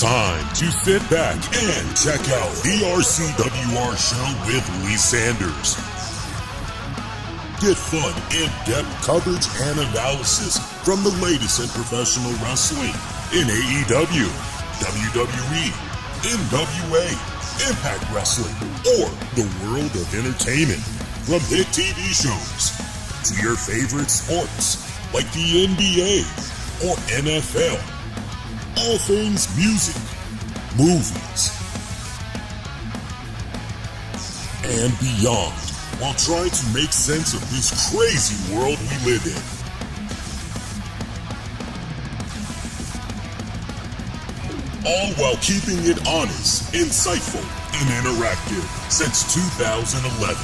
time to sit back and check out the RCWR show with Lee Sanders. Get fun, in-depth coverage and analysis from the latest in professional wrestling in AEW, WWE, NWA, Impact Wrestling, or the world of entertainment. From hit TV shows to your favorite sports like the NBA or NFL. All things music, movies, and beyond, while trying to make sense of this crazy world we live in. All while keeping it honest, insightful, and interactive since 2011.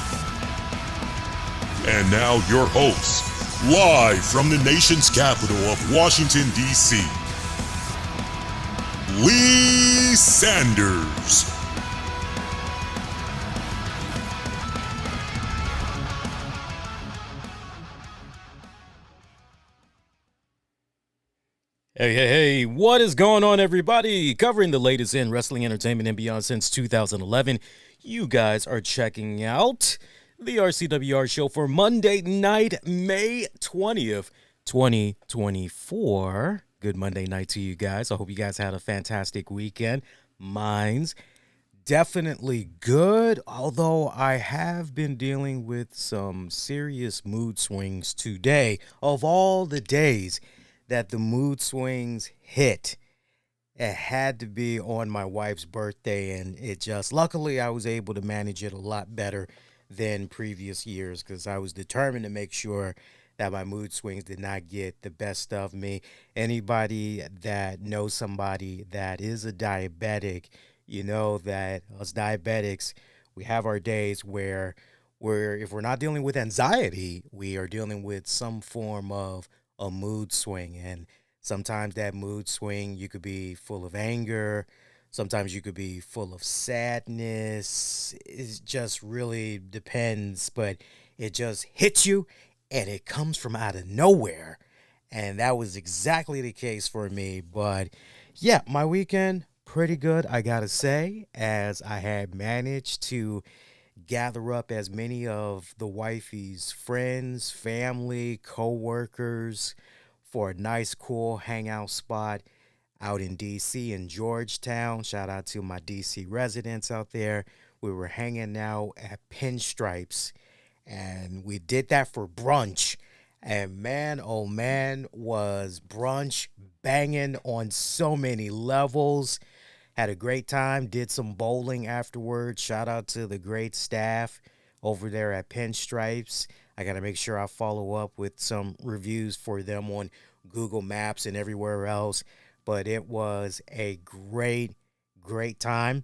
And now your host, live from the nation's capital of Washington, D.C., Lee Sanders. Hey, what is going on, everybody? Covering the latest in wrestling, entertainment, and beyond since 2011. You guys are checking out the RCWR show for Monday night, May 20th, 2024. Good Monday night to you guys. I hope you guys had a fantastic weekend. Mine's definitely good, although I have been dealing with some serious mood swings today. Of all the days that the mood swings hit, it had to be on my wife's birthday, and luckily I was able to manage it a lot better than previous years because I was determined to make sure that my mood swings did not get the best of me. Anybody that knows somebody that is a diabetic, you know that us diabetics, we have our days where if we're not dealing with anxiety, we are dealing with some form of a mood swing. And sometimes that mood swing, you could be full of anger. Sometimes you could be full of sadness. It just really depends, but it just hits you and it comes from out of nowhere. And that was exactly the case for me. But yeah, my weekend, pretty good, I gotta say, as I had managed to gather up as many of the wifey's friends, family, co-workers for a nice, cool hangout spot out in D.C. in Georgetown. Shout out to my D.C. residents out there. We were hanging out at Pinstripes, and we did that for brunch. And man, oh man, was brunch banging on so many levels. Had a great time, did some bowling afterwards. Shout out to the great staff over there at Pinstripes. I got to make sure I follow up with some reviews for them on Google Maps and everywhere else. But it was a great, great time.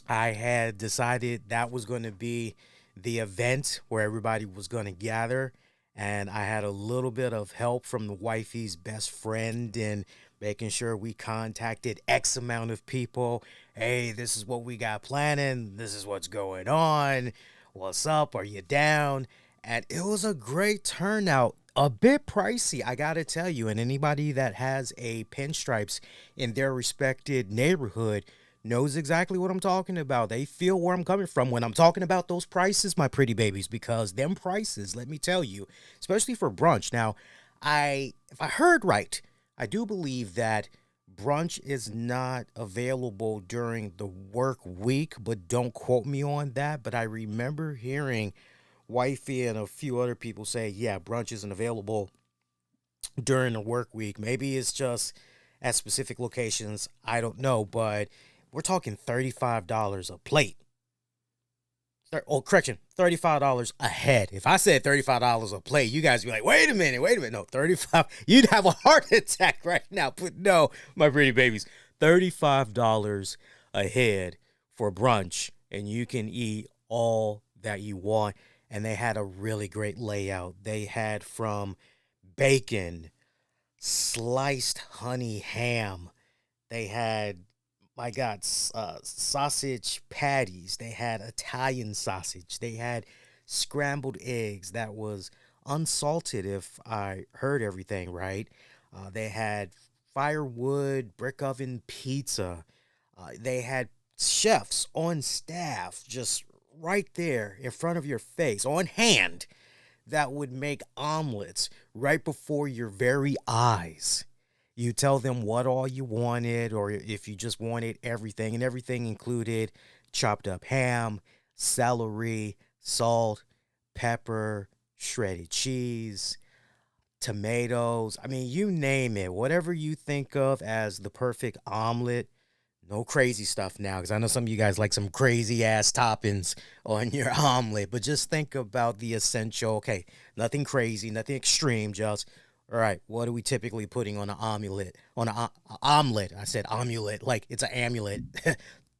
I had decided that was going to be the event where everybody was going to gather. And I had a little bit of help from the wifey's best friend in making sure we contacted X amount of people. Hey, this is what we got planning. This is what's going on. What's up? Are you down? And it was a great turnout. A bit pricey, I gotta tell you, and anybody that has a Pinstripes in their respected neighborhood knows exactly what I'm talking about. They feel where I'm coming from when I'm talking about those prices, my pretty babies, because them prices, let me tell you, especially for brunch. Now, if I heard right, I do believe that brunch is not available during the work week, but don't quote me on that. But I remember hearing wifey and a few other people say, yeah, brunch isn't available during the work week. Maybe it's just at specific locations. I don't know, but we're talking $35 a plate. $35 a head. If I said $35 a plate, you guys would be like, wait a minute. No, 35. You'd have a heart attack right now. But no, my pretty babies, $35 a head for brunch, and you can eat all that you want. And they had a really great layout. They had from bacon, sliced honey ham. They had, my God, sausage patties. They had Italian sausage. They had scrambled eggs that was unsalted, if I heard everything right. They had firewood brick oven pizza. They had chefs on staff just right there in front of your face, on hand, that would make omelets right before your very eyes. You tell them what all you wanted, or if you just wanted everything, and everything included chopped up ham, celery, salt, pepper, shredded cheese, tomatoes. I mean, you name it. Whatever you think of as the perfect omelet. No crazy stuff now, because I know some of you guys like some crazy ass toppings on your omelet, but just think about the essential. Okay, nothing crazy, nothing extreme. Just all right. What are we typically putting on an omelet? On an omelet, I said omelet, like it's an amulet.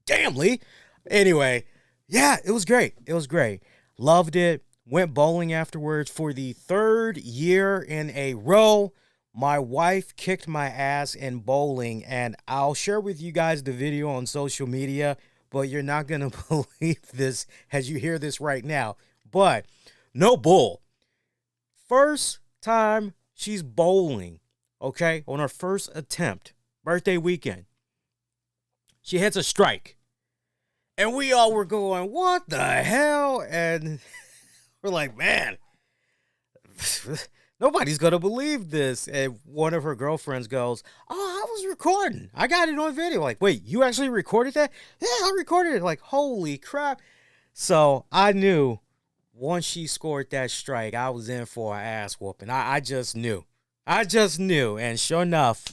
Damn, Lee. Anyway, yeah, it was great. It was great. Loved it. Went bowling afterwards for the third year in a row. My wife kicked my ass in bowling, and I'll share with you guys the video on social media, but you're not going to believe this as you hear this right now. But no bull. First time she's bowling, okay, on her first attempt, birthday weekend, she hits a strike. And we all were going, what the hell? And we're like, man, nobody's going to believe this. And one of her girlfriends goes, oh, I was recording. I got it on video. Like, wait, you actually recorded that? Yeah, I recorded it. Like, holy crap. So I knew once she scored that strike, I was in for an ass whooping. I just knew. I just knew. And sure enough,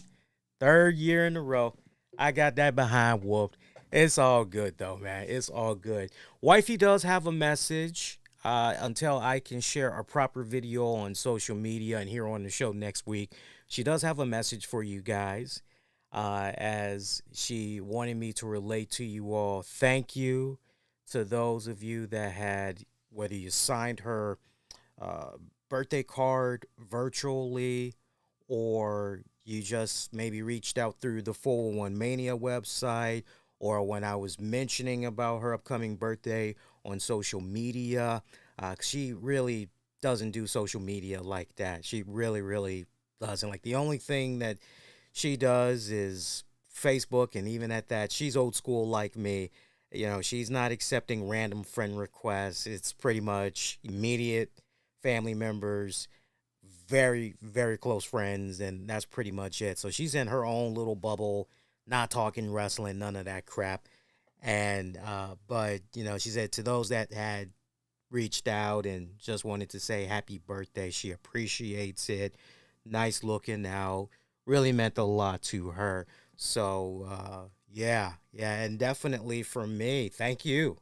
third year in a row, I got that behind whooped. It's all good, though, man. It's all good. Wifey does have a message. Until I can share a proper video on social media and here on the show next week, she does have a message for you guys, as she wanted me to relate to you all. Thank you to those of you that had, whether you signed her birthday card virtually, or you just maybe reached out through the 401 Mania website, or when I was mentioning about her upcoming birthday on social media. She really doesn't do social media like that. She really, really doesn't. Like, the only thing that she does is Facebook, and even at that, she's old school like me. You know, she's not accepting random friend requests. It's pretty much immediate family members, very, very close friends, and that's pretty much it. So she's in her own little bubble, not talking wrestling, none of that crap. And but you know, she said to those that had reached out and just wanted to say happy birthday, she appreciates it. Nice looking out, really meant a lot to her. So yeah, and definitely for me, thank you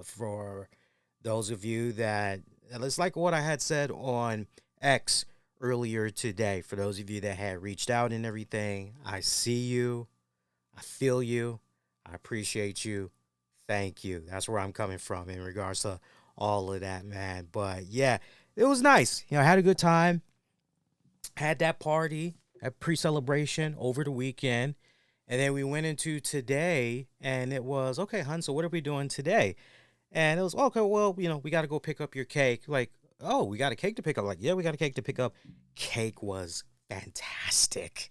for those of you that, it's like what I had said on X earlier today. For those of you that had reached out and everything, I see you, I feel you, I appreciate you. Thank you. That's where I'm coming from in regards to all of that, man. But yeah, it was nice. You know, I had a good time. Had that party, that pre-celebration over the weekend. And then we went into today, and it was, okay, hun, so what are we doing today? And it was, okay, well, you know, we got to go pick up your cake. Like, oh, we got a cake to pick up. Like, yeah, we got a cake to pick up. Cake was fantastic.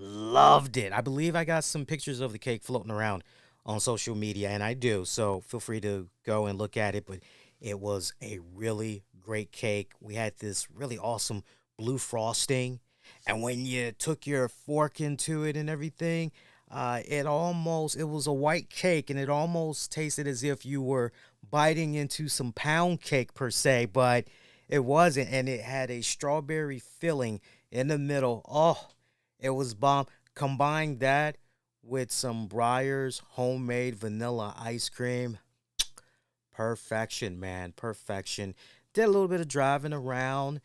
Loved it. I believe I got some pictures of the cake floating around on social media, and I do. So feel free to go and look at it. But it was a really great cake. We had this really awesome blue frosting. And when you took your fork into it and everything, it was a white cake, and it almost tasted as if you were biting into some pound cake per se, but it wasn't. And it had a strawberry filling in the middle. Oh, it was bomb. Combine that with some Breyers homemade vanilla ice cream. Perfection, man. Perfection. Did a little bit of driving around,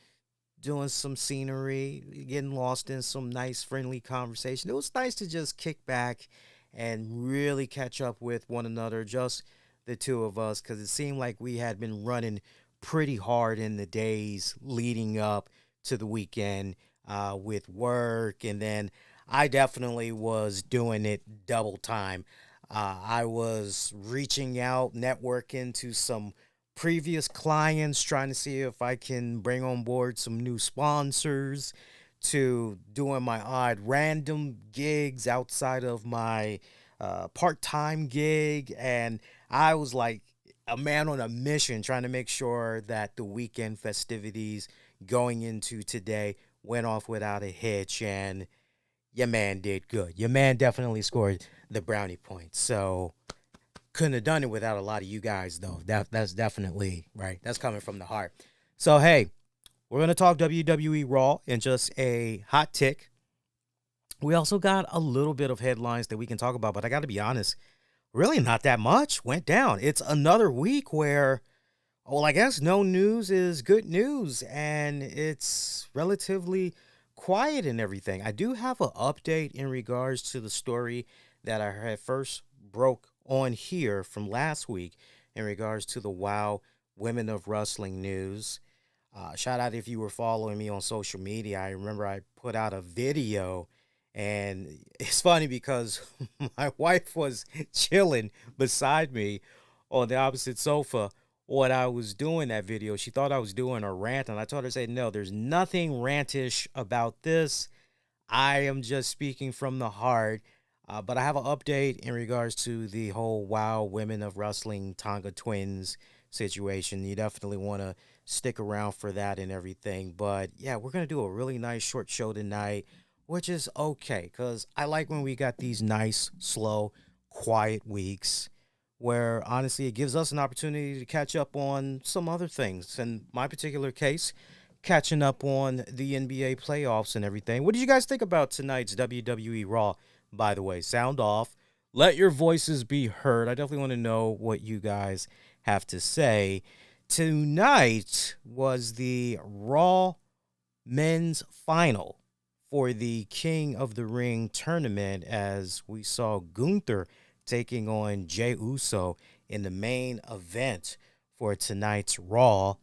doing some scenery, getting lost in some nice, friendly conversation. It was nice to just kick back and really catch up with one another, just the two of us, because it seemed like we had been running pretty hard in the days leading up to the weekend with work. And then I definitely was doing it double time. I was reaching out, networking to some previous clients, trying to see if I can bring on board some new sponsors to doing my odd random gigs outside of my part-time gig, and I was like a man on a mission trying to make sure that the weekend festivities going into today went off without a hitch, and your man did good. Your man definitely scored the brownie points. So couldn't have done it without a lot of you guys, though. That's definitely right. That's coming from the heart. So hey, we're gonna talk WWE Raw in just a hot tick. We also got a little bit of headlines that we can talk about, but I got to be honest, really not that much went down. It's another week where, well, I guess no news is good news, and it's relatively quiet and everything. I do have an update in regards to the story that I had first broke on here from last week in regards to the WOW Women of Wrestling news. Shout out if you were following me on social media. I remember I put out a video, and it's funny because my wife was chilling beside me on the opposite sofa when I was doing that video. She thought I was doing a rant, and I told her, say, no, there's nothing rantish about this. I am just speaking from the heart. But I have an update in regards to the whole WOW Women of Wrestling Tonga Twins situation. You definitely want to stick around for that and everything. But yeah, we're going to do a really nice short show tonight, which is okay because I like when we got these nice, slow, quiet weeks where honestly it gives us an opportunity to catch up on some other things. In my particular case, catching up on the NBA playoffs and everything. What did you guys think about tonight's WWE Raw? By the way, sound off. Let your voices be heard. I definitely want to know what you guys have to say. Tonight was the Raw men's final for the King of the Ring tournament as we saw Gunther taking on Jey Uso in the main event for tonight's Raw.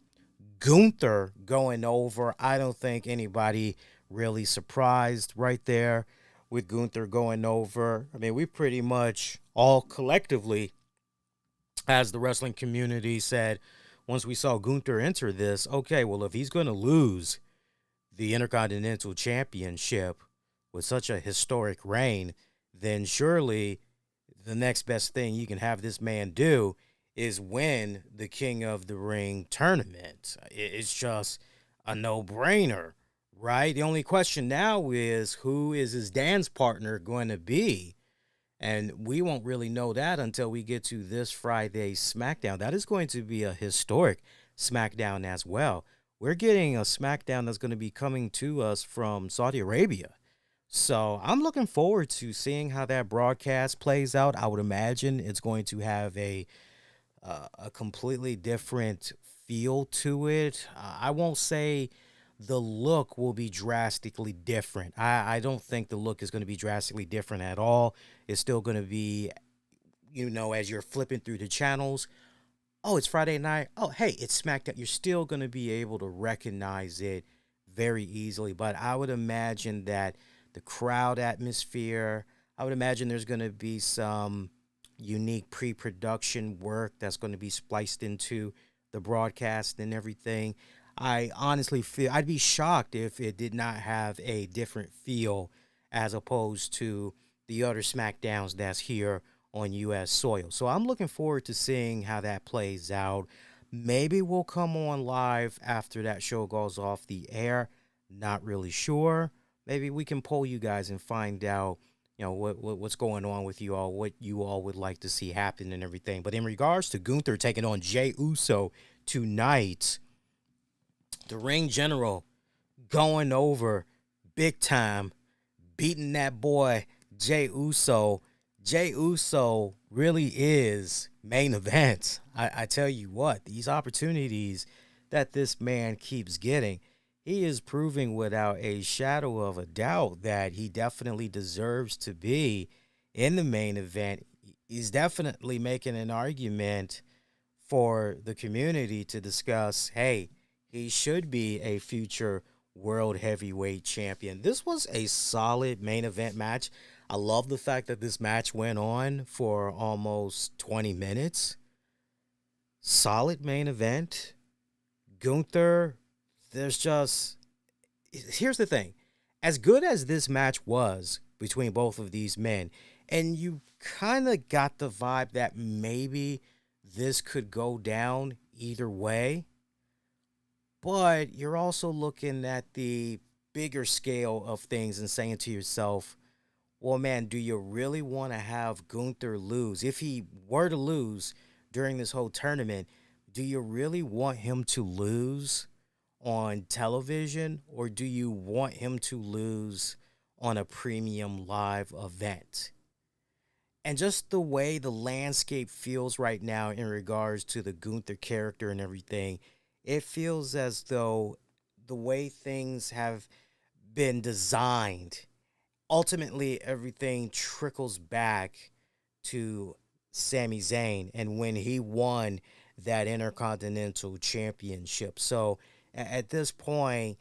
Gunther going over. I don't think anybody really surprised right there with Gunther going over. I mean, we pretty much all collectively, as the wrestling community said, once we saw Gunther enter this, okay, well, if he's going to lose the Intercontinental Championship with such a historic reign, then surely the next best thing you can have this man do is win the King of the Ring tournament. It's just a no-brainer, right? The only question now is who is his dance partner going to be? And we won't really know that until we get to this Friday's SmackDown. That is going to be a historic SmackDown as well. We're getting a SmackDown that's going to be coming to us from Saudi Arabia. So I'm looking forward to seeing how that broadcast plays out. I would imagine it's going to have a completely different feel to it. I won't say the look will be drastically different. I don't think the look is going to be drastically different at all. It's still going to be, as you're flipping through the channels, oh, it's Friday night. Oh, hey, it's SmackDown. You're still going to be able to recognize it very easily. But I would imagine that the crowd atmosphere, I would imagine there's going to be some unique pre-production work that's going to be spliced into the broadcast and everything. I honestly feel I'd be shocked if it did not have a different feel as opposed to the other SmackDowns that's here on U.S. soil. So I'm looking forward to seeing how that plays out. Maybe we'll come on live after that show goes off the air. Not really sure. Maybe we can poll you guys and find out, what's going on with you all, what you all would like to see happen and everything. But in regards to Gunther taking on Jey Uso tonight, the ring general going over big time, beating that boy Jey Uso. Jey Uso really is main event. I tell you what, these opportunities that this man keeps getting, he is proving without a shadow of a doubt that he definitely deserves to be in the main event. He's definitely making an argument for the community to discuss, hey, he should be a future world heavyweight champion. This was a solid main event match. I love the fact that this match went on for almost 20 minutes. Solid main event. Gunther, here's the thing. as good as this match was between both of these men, and you kind of got the vibe that maybe this could go down either way, but you're also looking at the bigger scale of things and saying to yourself, well, man, do you really want to have Gunther lose? If he were to lose during this whole tournament, do you really want him to lose on television, or do you want him to lose on a premium live event? And just the way the landscape feels right now in regards to the Gunther character and everything, it feels as though the way things have been designed, ultimately everything trickles back to Sami Zayn and when he won that Intercontinental Championship. So at this point,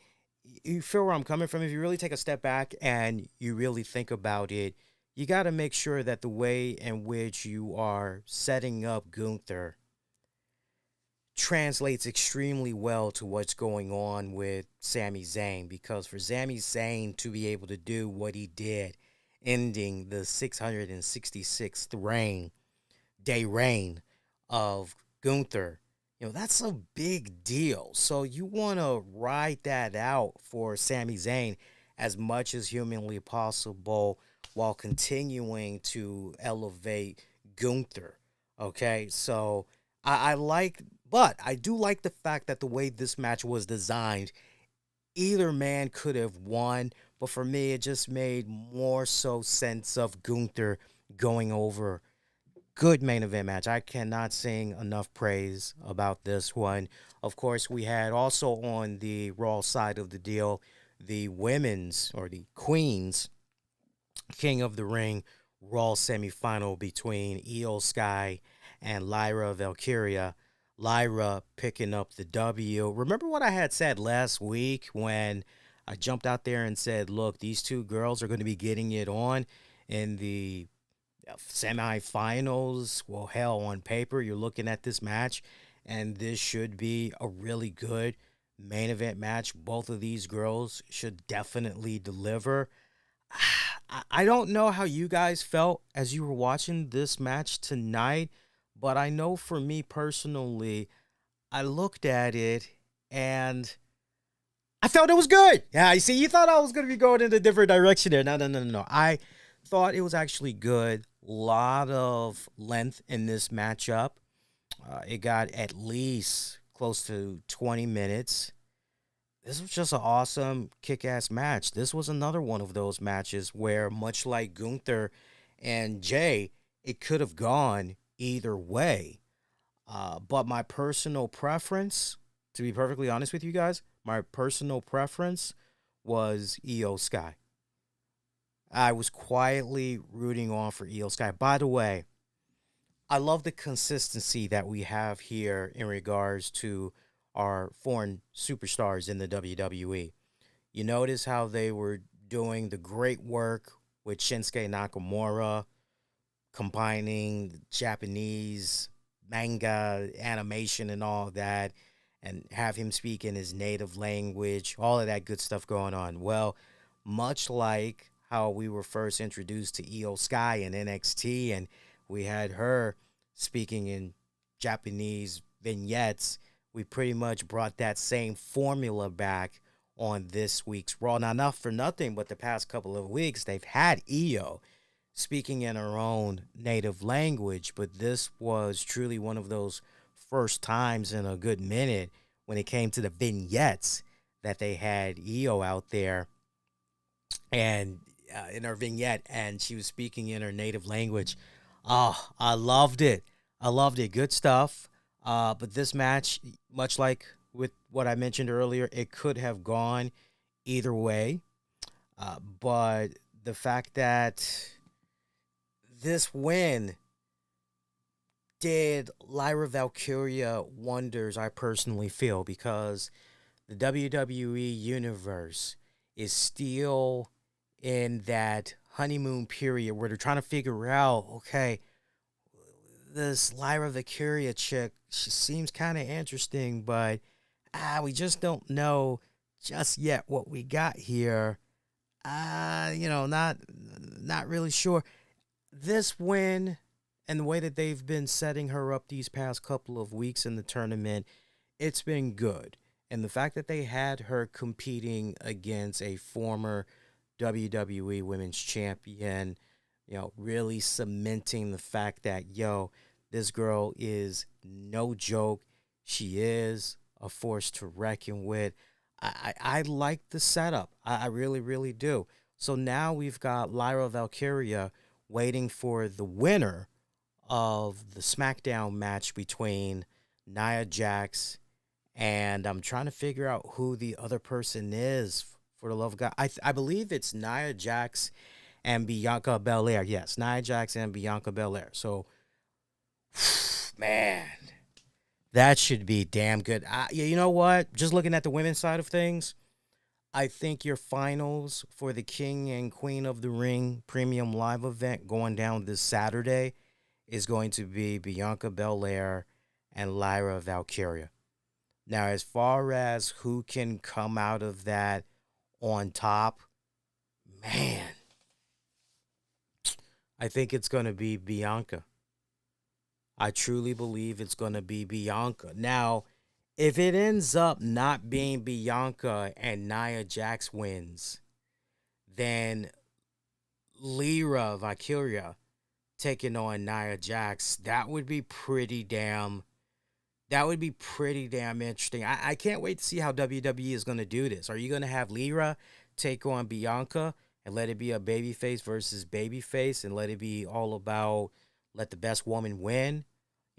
you feel where I'm coming from. If you really take a step back and you really think about it, you got to make sure that the way in which you are setting up Gunther translates extremely well to what's going on with Sami Zayn, because for Sami Zayn to be able to do what he did, ending the 666th reign of Gunther, that's a big deal. So you want to ride that out for Sami Zayn as much as humanly possible while continuing to elevate Gunther. Okay, so I like, but I do like the fact that the way this match was designed, either man could have won, but for me, it just made more so sense of Gunther going over. Good main event match. I cannot sing enough praise about this one. Of course, we had also on the Raw side of the deal, the women's, or the Queens King of the Ring Raw semifinal between Iyo Sky and Lyra Valkyria. Lyra picking up the W. Remember what I had said last week when I jumped out there and said, look, these two girls are going to be getting it on in the semifinals? Well, hell, on paper, you're looking at this match, and this should be a really good main event match. Both of these girls should definitely deliver. I don't know how you guys felt as you were watching this match tonight, but I know for me personally, I looked at it and I felt it was good. Yeah, you see, you thought I was going to be going in a different direction there. No. I thought it was actually good. Lot of length in this matchup. It got at least close to 20 minutes. This was just an awesome kick-ass match. This was another one of those matches where, much like Gunther and Jey, it could have gone either way. But my personal preference, to be perfectly honest with you guys, my personal preference was Iyo Sky. I was quietly rooting on for Iyo Sky. By the way, I love the consistency that we have here in regards to our foreign superstars in the WWE. You notice how they were doing the great work with Shinsuke Nakamura, combining Japanese manga, animation, and all that, and have him speak in his native language, all of that good stuff going on. Well, much like how we were first introduced to Iyo Sky in NXT, and we had her speaking in Japanese vignettes, we pretty much brought that same formula back on this week's Raw. Now, not for nothing, but the past couple of weeks, they've had Iyo speaking in her own native language, but this was truly one of those first times in a good minute when it came to the vignettes that they had Iyo out there and in her vignette, and she was speaking in her native language. Oh, I loved it. Good stuff. But this match, much like with what I mentioned earlier, it could have gone either way. But the fact that this win did Lyra Valkyria wonders, I personally feel, because the WWE Universe is still in that honeymoon period where they're trying to figure out, okay, this Lyra Valkyria chick, she seems kind of interesting, but we just don't know just yet what we got here. Not really sure. This win and the way that they've been setting her up these past couple of weeks in the tournament, it's been good. And the fact that they had her competing against a former WWE Women's Champion, really cementing the fact that, this girl is no joke. She is a force to reckon with. I like the setup. I really, really do. So now we've got Lyra Valkyria waiting for the winner of the SmackDown match between Nia Jax and I'm trying to figure out who the other person is for the love of God. I believe it's Nia Jax and Bianca Belair. Yes, Nia Jax and Bianca Belair. So, man, that should be damn good. You know what? Just looking at the women's side of things, I think your finals for the King and Queen of the Ring Premium Live event going down this Saturday is going to be Bianca Belair and Lyra Valkyria. Now, as far as who can come out of that on top, man, I think it's going to be Bianca. I truly believe it's going to be Bianca. Now, if it ends up not being Bianca and Nia Jax wins, then Lyra Valkyria taking on Nia Jax, that would be pretty damn interesting. I can't wait to see how WWE is going to do this. Are you going to have Lyra take on Bianca and let it be a babyface versus babyface and let it be all about let the best woman win?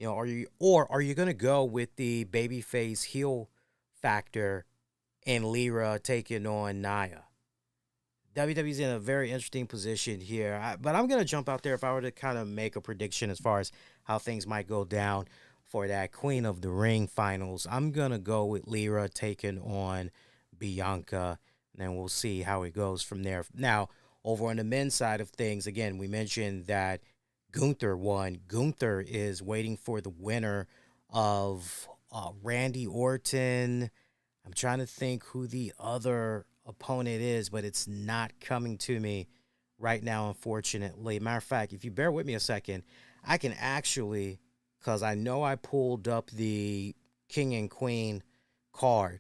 Are you going to go with the babyface heel factor and Lyra taking on Nia? WWE's in a very interesting position here. But I'm going to jump out there if I were to kind of make a prediction as far as how things might go down for that Queen of the Ring finals. I'm going to go with Lyra taking on Bianca, and then we'll see how it goes from there. Now, over on the men's side of things, again, we mentioned that Gunther won. Gunther is waiting for the winner of Randy Orton. I'm trying to think who the other opponent is, but it's not coming to me right now, unfortunately. Matter of fact, if you bear with me a second, I can actually, because I know I pulled up the King and Queen card.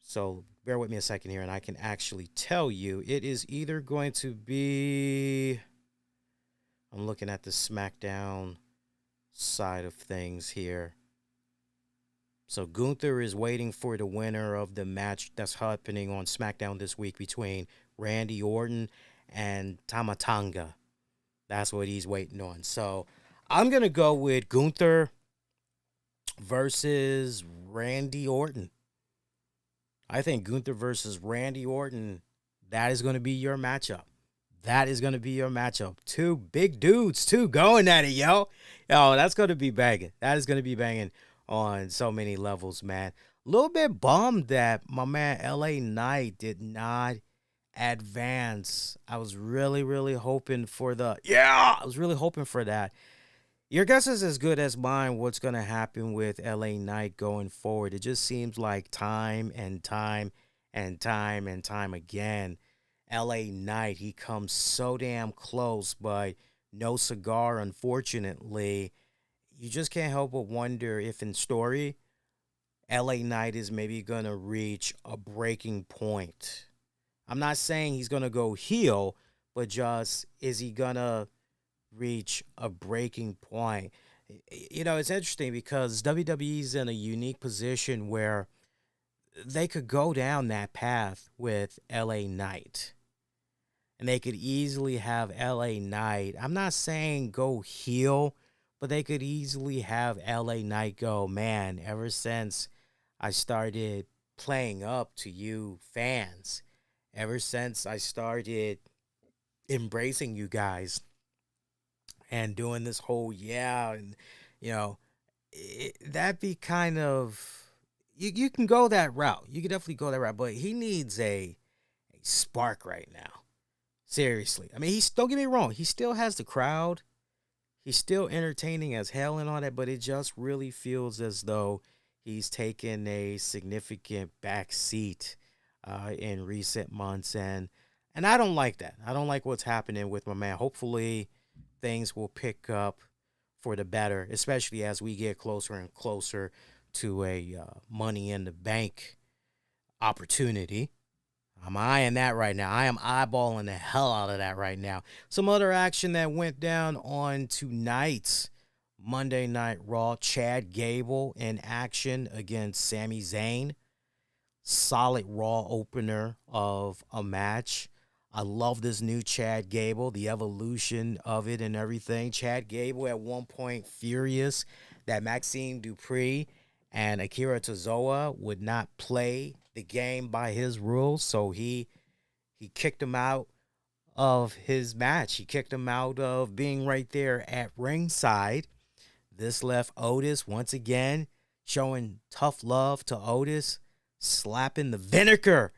So bear with me a second here, and I can actually tell you it is either going to be, I'm looking at the SmackDown side of things here. So Gunther is waiting for the winner of the match that's happening on SmackDown this week between Randy Orton and Tama Tonga. That's what he's waiting on. So I'm going to go with Gunther versus Randy Orton. I think Gunther versus Randy Orton, that is going to be your matchup. That is going to be your matchup. Two big dudes, too, going at it, yo. Yo, that's going to be banging. That is going to be banging on so many levels, man. A little bit bummed that my man LA Knight did not advance. I was really, really hoping for that. Your guess is as good as mine what's going to happen with LA Knight going forward. It just seems like time and time and time and time again, LA Knight, he comes so damn close, but no cigar, unfortunately. You just can't help but wonder if in story, LA Knight is maybe going to reach a breaking point. I'm not saying he's going to go heel, but just is he going to reach a breaking point? It's interesting because WWE's in a unique position where they could go down that path with LA Knight. And they could easily have LA Knight. I'm not saying go heel, but they could easily have LA Knight go, man, ever since I started playing up to you fans, ever since I started embracing you guys and doing this whole, and, that'd be kind of, you can go that route. You can definitely go that route, but he needs a spark right now. Seriously. I mean, don't get me wrong. He still has the crowd. He's still entertaining as hell and all that, but it just really feels as though he's taken a significant back seat in recent months. And And I don't like that. I don't like what's happening with my man. Hopefully, things will pick up for the better, especially as we get closer and closer to a Money in the Bank opportunity. I'm eyeing that right now. I am eyeballing the hell out of that right now. Some other action that went down on tonight's Monday Night Raw. Chad Gable in action against Sami Zayn. Solid Raw opener of a match. I love this new Chad Gable, the evolution of it and everything. Chad Gable at one point furious that Maxime Dupree and Akira Tozawa would not play the game by his rules, so he kicked him out of his match. He kicked him out of being right there at ringside. This left Otis once again showing tough love to Otis, slapping the vinegar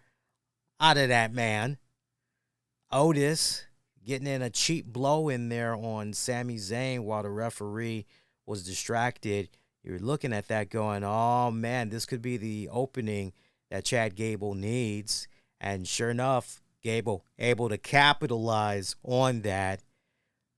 out of that man. Otis getting in a cheap blow in there on Sami Zayn while the referee was distracted. You're looking at that going, oh, man, this could be the opening that Chad Gable needs. And sure enough, Gable able to capitalize on that.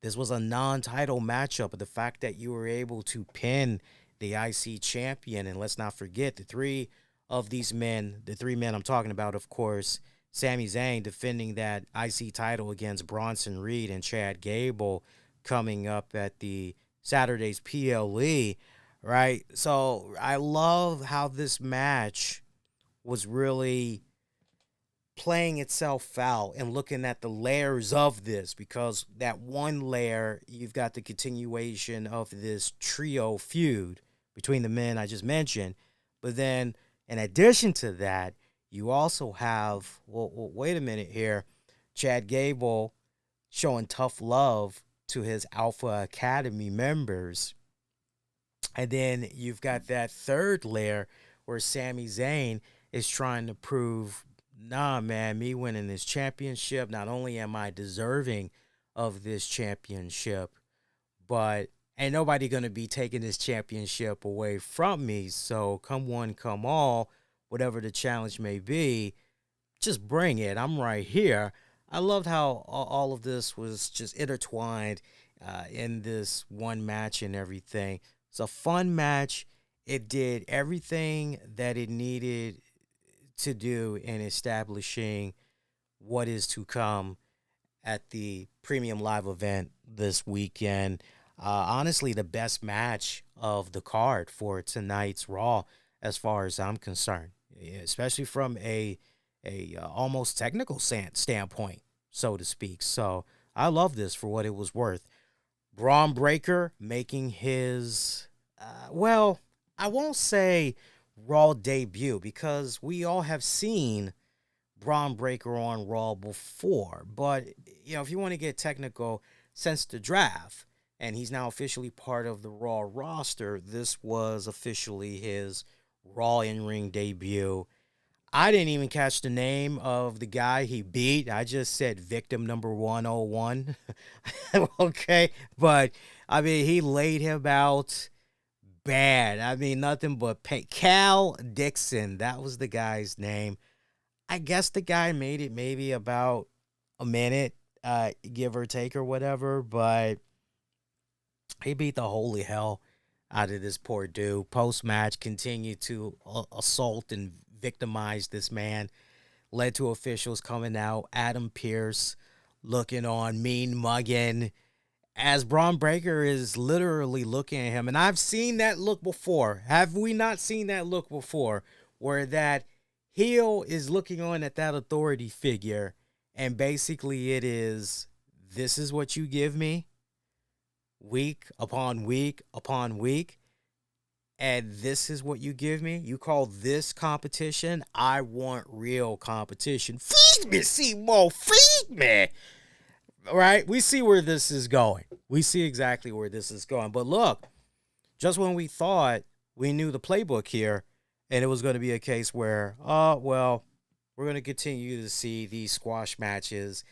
This was a non-title matchup, but the fact that you were able to pin the IC champion, and let's not forget the three men I'm talking about, of course, Sami Zayn defending that IC title against Bronson Reed and Chad Gable coming up at the Saturday's PLE, right? So I love how this match was really playing itself out and looking at the layers of this, because that one layer, you've got the continuation of this trio feud between the men I just mentioned. But then in addition to that, you also have, well, wait a minute here, Chad Gable showing tough love to his Alpha Academy members. And then you've got that third layer where Sami Zayn is trying to prove, nah, man, me winning this championship, not only am I deserving of this championship, but ain't nobody going to be taking this championship away from me. So come one, come all, whatever the challenge may be, just bring it. I'm right here. I loved how all of this was just intertwined in this one match and everything. It's a fun match. It did everything that it needed to do in establishing what is to come at the premium live event this weekend. Honestly, the best match of the card for tonight's Raw, as far as I'm concerned, especially from a almost technical standpoint, so to speak. So I love this for what it was worth. Braun Breaker making his, I won't say Raw debut, because we all have seen Braun Breaker on Raw before. But, if you want to get technical, since the draft, and he's now officially part of the Raw roster, this was officially his Raw in-ring debut. I didn't even catch the name of the guy he beat. I just said victim number 101. Okay. But, he laid him out bad. Nothing but Cal Dixon. That was the guy's name. I guess the guy made it maybe about a minute, give or take or whatever. But he beat the holy hell out of this poor dude. Post-match, continued to assault and victimize this man. Led to officials coming out. Adam Pearce looking on, mean mugging, as Braun Breaker is literally looking at him. And I've seen that look before. Have we not seen that look before? Where that heel is looking on at that authority figure, and basically it is, this is what you give me week upon week upon week, and this is what you give me. You call this competition? I want real competition. Feed me, Seymour. Feed me. Right? We see where this is going. We see exactly where this is going. But look, just when we thought we knew the playbook here, and it was going to be a case where, we're going to continue to see these squash matches,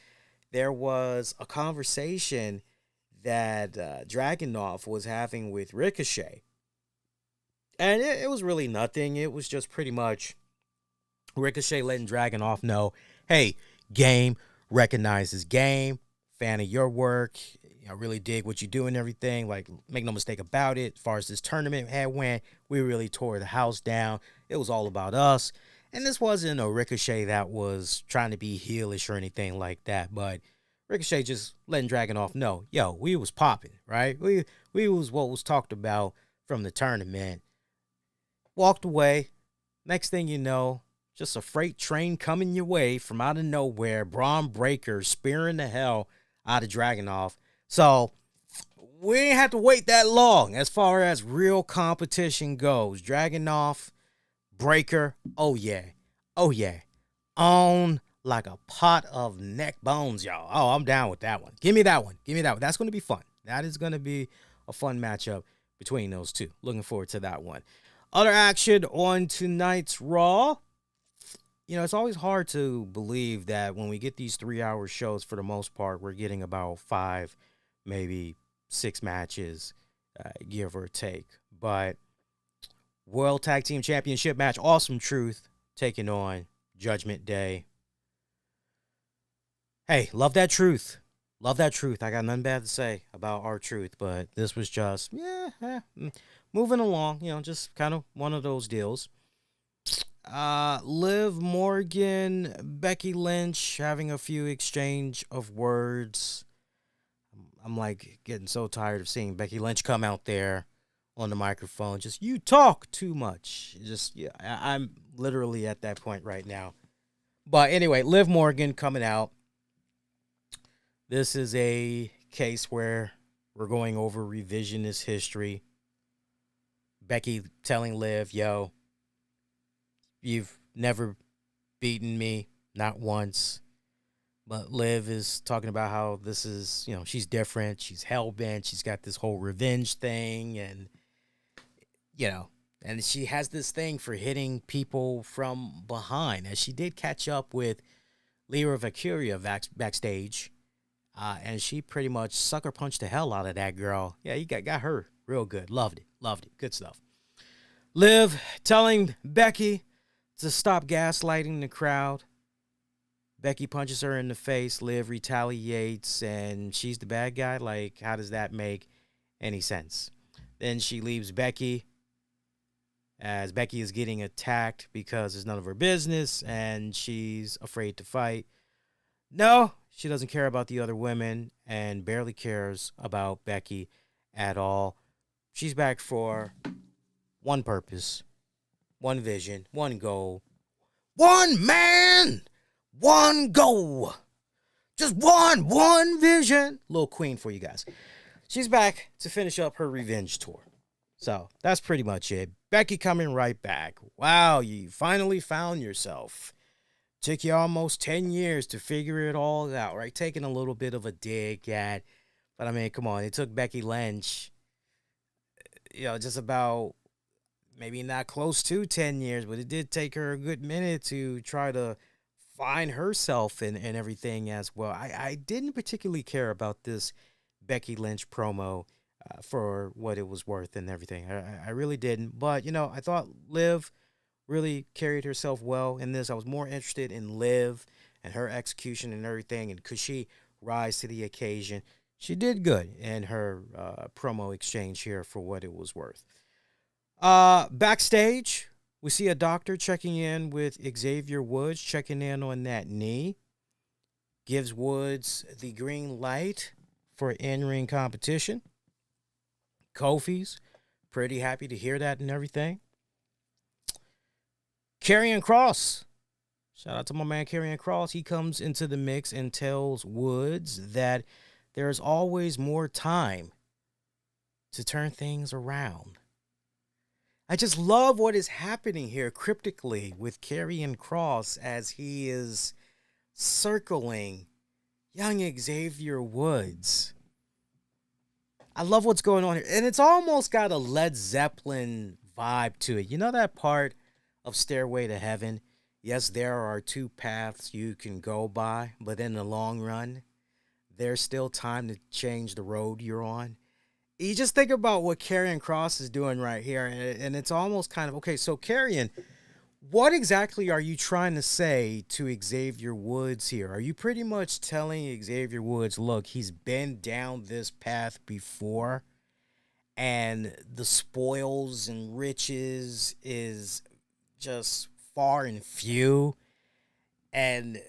there was a conversation that Dragunov was having with Ricochet. And it was really nothing. It was just pretty much Ricochet letting Dragunov know, hey, game recognize his game, fan of your work. I really dig what you do and everything. Like, make no mistake about it. As far as this tournament had went, we really tore the house down. It was all about us. And this wasn't a Ricochet that was trying to be heelish or anything like that. But Ricochet just letting Dragunov know, yo, we was popping, right? We was what was talked about from the tournament. Walked away. Next thing you know, just a freight train coming your way from out of nowhere. Braun Breaker spearing the hell out of Dragunov. So we ain't have to wait that long as far as real competition goes. Dragunov, Breaker, oh yeah. On like a pot of neck bones, y'all. Oh, I'm down with that one. Give me that one. That's going to be fun. That is going to be a fun matchup between those two. Looking forward to that one. Other action on tonight's Raw. It's always hard to believe that when we get these 3-hour shows, for the most part, we're getting about 5, maybe 6 matches, give or take. But World Tag Team Championship match, Awesome Truth taking on Judgment Day. Hey, love that truth. I got nothing bad to say about our truth, but this was just, moving along, just kind of one of those deals. Liv Morgan, Becky Lynch having a few exchange of words. I'm like getting so tired of seeing Becky Lynch come out there on the microphone. Just, you talk too much. I'm literally at that point right now. But anyway, Liv Morgan coming out. This is a case where we're going over revisionist history. Becky telling Liv, yo, you've never beaten me, not once. But Liv is talking about how this is, she's different. She's hell-bent. She's got this whole revenge thing. And, and she has this thing for hitting people from behind. And she did catch up with Lyra Valkyrie backstage. And she pretty much sucker punched the hell out of that girl. Yeah, you got her real good. Loved it. Good stuff. Liv telling Becky to stop gaslighting the crowd. Becky punches her in the face. Liv retaliates, and she's the bad guy. Like, how does that make any sense? Then she leaves Becky as Becky is getting attacked because it's none of her business, and she's afraid to fight. No, she doesn't care about the other women and barely cares about Becky at all. She's back for one purpose, one vision, one goal. One man, one goal. Just one vision. Little queen for you guys. She's back to finish up her revenge tour. So that's pretty much it. Becky coming right back. Wow, you finally found yourself. Took you almost 10 years to figure it all out, right? Taking a little bit of a dig at, but I mean, come on. It took Becky Lynch, just about maybe not close to 10 years, but it did take her a good minute to try to find herself and everything as well. I didn't particularly care about this Becky Lynch promo for what it was worth and everything. I really didn't. But, I thought Liv really carried herself well in this. I was more interested in Liv and her execution and everything, and could she rise to the occasion? She did good in her promo exchange here for what it was worth. Backstage, we see a doctor checking in with Xavier Woods, checking in on that knee. Gives Woods the green light for in-ring competition. Kofi's pretty happy to hear that and everything. Karrion Kross. Shout out to my man Karrion Kross. He comes into the mix and tells Woods that there's always more time to turn things around. I just love what is happening here cryptically with Karrion Kross as he is circling young Xavier Woods. I love what's going on here. And it's almost got a Led Zeppelin vibe to it. You know that part of Stairway to Heaven? Yes, there are 2 paths you can go by, but in the long run, there's still time to change the road you're on. You just think about what Karrion Kross is doing right here, and it's almost kind of, okay, so Karrion, What exactly are you trying to say to Xavier Woods here? Are you pretty much telling Xavier Woods, look, he's been down this path before, and the spoils and riches is just far and few, and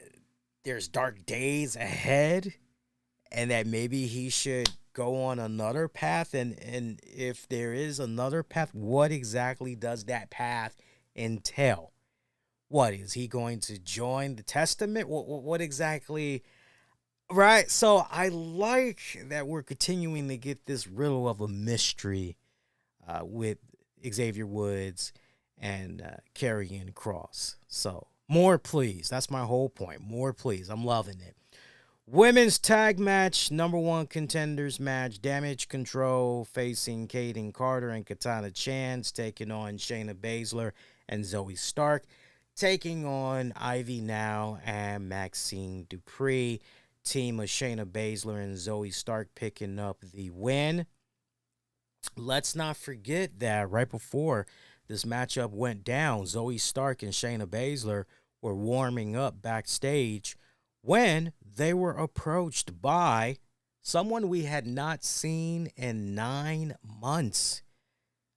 there's dark days ahead, and that maybe he should go on another path? And if there is another path, what exactly does that path entail? What is he going to join the Testament? What exactly? Right. So I like that we're continuing to get this riddle of a mystery with Xavier Woods and Karrion Kross. So more, please. That's my whole point. More, please. I'm loving it. Women's tag match, number one contenders match. Damage Control facing Kaden Carter and Katana Chance, taking on Shayna Baszler and Zoe Stark, taking on Ivy Now and Maxine Dupree. Team of Shayna Baszler and Zoe Stark picking up the win. Let's not forget that right before this matchup went down, Zoe Stark and Shayna Baszler were warming up backstage when they were approached by someone we had not seen in 9 months,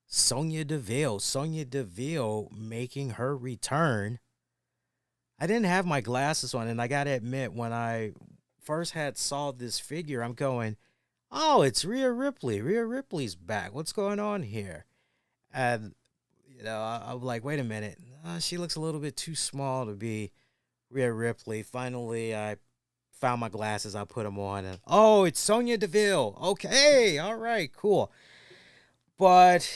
Sonya Deville. Sonya Deville making her return. I didn't have my glasses on, and I got to admit, when I first saw this figure, I'm going, oh, it's Rhea Ripley. Rhea Ripley's back. What's going on here? And, I'm like, wait a minute. She looks a little bit too small to be Rhea Ripley. Finally, I found my glasses. I put them on. And, oh, it's Sonya Deville. Okay. All right. Cool. But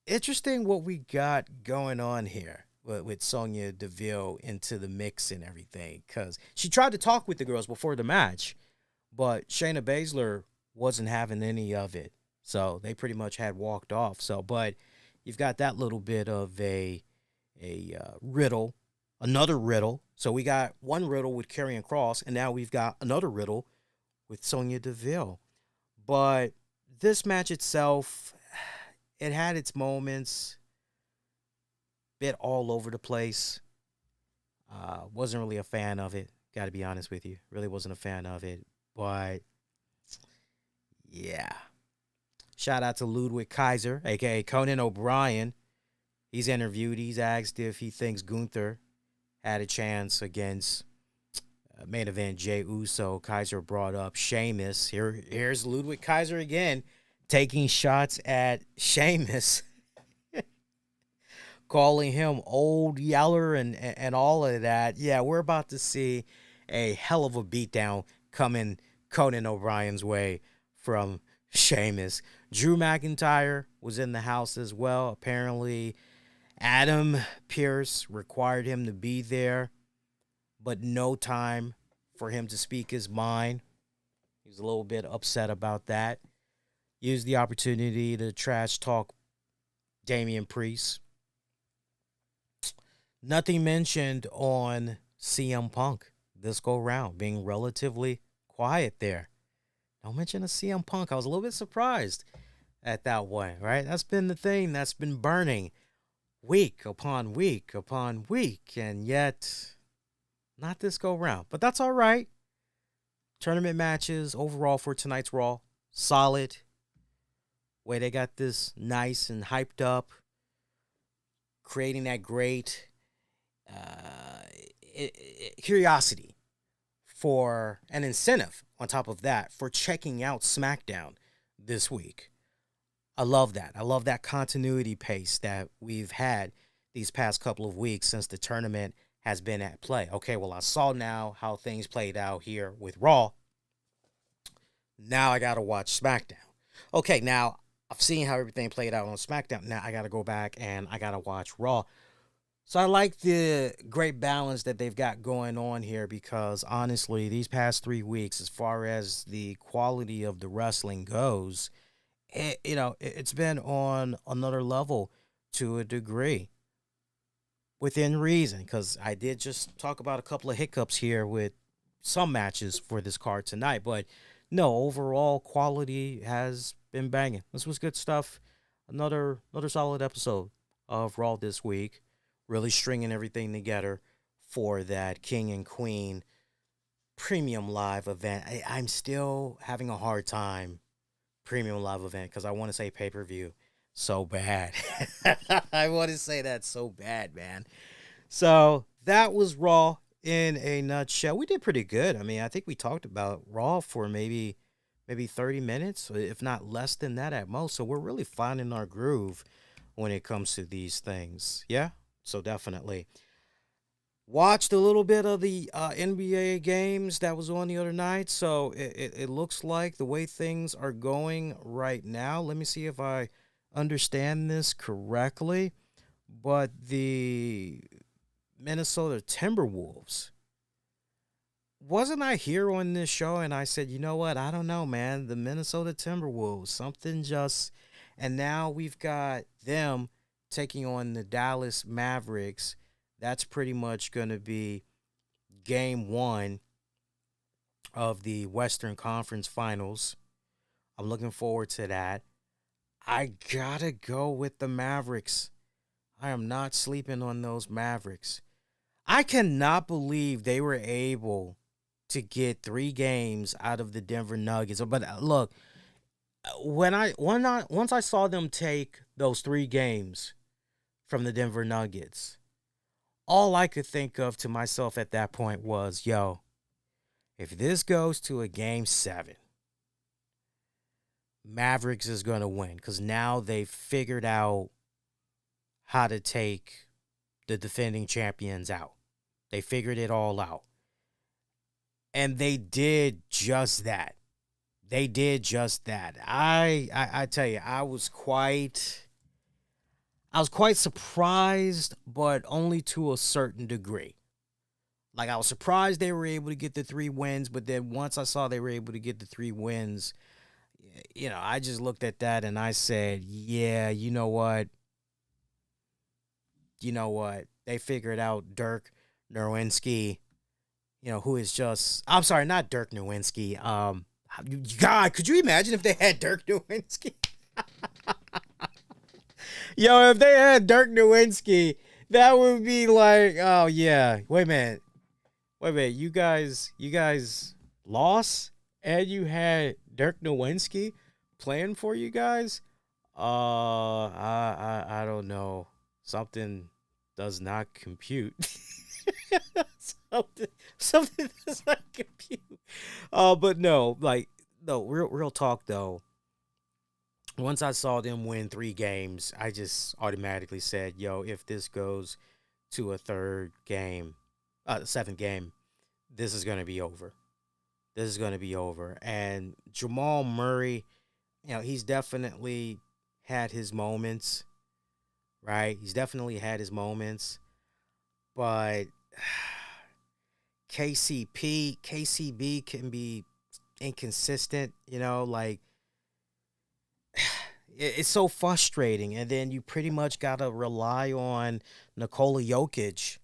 interesting what we got going on here with Sonya Deville into the mix and everything. Because she tried to talk with the girls before the match, but Shayna Baszler wasn't having any of it. So they pretty much had walked off. So, but you've got that little bit of a riddle, another riddle. So we got one riddle with Karrion Kross, and now we've got another riddle with Sonya Deville. But this match itself, it had its moments, bit all over the place. Wasn't really a fan of it. Got to be honest with you. Really wasn't a fan of it. But, yeah. Shout out to Ludwig Kaiser, a.k.a. Conan O'Brien. He's interviewed. He's asked if he thinks Gunther had a chance against main event Jey Uso. Kaiser brought up Sheamus. Here's Ludwig Kaiser again, taking shots at Sheamus, calling him old yeller and all of that. Yeah, we're about to see a hell of a beatdown coming Conan O'Brien's way from Sheamus. Drew McIntyre was in the house as well. Apparently, Adam Pearce required him to be there, but no time for him to speak his mind. He was a little bit upset about that. Used the opportunity to trash talk Damian Priest. Nothing mentioned on CM Punk this go round, being relatively quiet there. No mention of CM Punk. I was a little bit surprised at that one, right? That's been the thing that's been burning week upon week upon week, and yet not this go round. But that's all right. Tournament matches overall for tonight's Raw, solid. Way they got this nice and hyped up, creating that great curiosity for an incentive on top of that for checking out SmackDown this week. I love that. I love that continuity pace that we've had these past couple of weeks since the tournament has been at play. Okay, well, I saw now how things played out here with Raw. Now I got to watch SmackDown. Okay, now I've seen how everything played out on SmackDown. Now I got to go back and I got to watch Raw. So I like the great balance that they've got going on here because, honestly, these past 3 weeks, as far as the quality of the wrestling goes, it's been on another level to a degree. Within reason, because I did just talk about a couple of hiccups here with some matches for this card tonight. But, no, overall quality has been banging. This was good stuff. Another solid episode of Raw this week. really stringing everything together for that King and Queen premium live event. I'm still having a hard time premium live event because I want to say pay-per-view so bad. I want to say that so bad, man. So that was Raw in a nutshell. We did pretty good. I mean, I think we talked about Raw for maybe 30 minutes, if not less than that at most. So we're really finding our groove when it comes to these things. Yeah, so definitely. Watched a little bit of the NBA games that was on the other night. So it looks like the way things are going right now. Let me see if I understand this correctly. But the Minnesota Timberwolves, wasn't I here on this show and I said, you know what? I don't know, man. The Minnesota Timberwolves, something just. And now we've got them taking on the Dallas Mavericks. That's pretty much going to be game one of the Western Conference Finals. I'm looking forward to that. I gotta go with the Mavericks. I am not sleeping on those Mavericks. I cannot believe they were able to get 3 games out of the Denver Nuggets. But look, once I saw them take those 3 games from the Denver Nuggets, all I could think of to myself at that point was, yo, if this goes to a game 7, Mavericks is going to win because now they've figured out how to take the defending champions out. They figured it all out. And they did just that. They did just that. I tell you, I was quite surprised, but only to a certain degree. Like, I was surprised they were able to get the 3 wins, but then once I saw they were able to get the 3 wins, I just looked at that and I said, yeah, you know what? They figured out Dirk Nowitzki, who is just, I'm sorry, not Dirk Nowitzki. God, could you imagine if they had Dirk Nowitzki? Yo, if they had Dirk Nowitzki, that would be like, oh yeah. Wait a minute. You guys lost and you had Dirk Nowitzki playing for you guys? I don't know. Something does not compute. something does not compute. But no, real talk though. Once I saw them win 3 games, I just automatically said, yo, if this goes to a 7th game, this is going to be over. This is going to be over. And Jamal Murray, he's definitely had his moments, right? He's definitely had his moments. But KCB can be inconsistent, it's so frustrating. And then you pretty much got to rely on Nikola Jokic.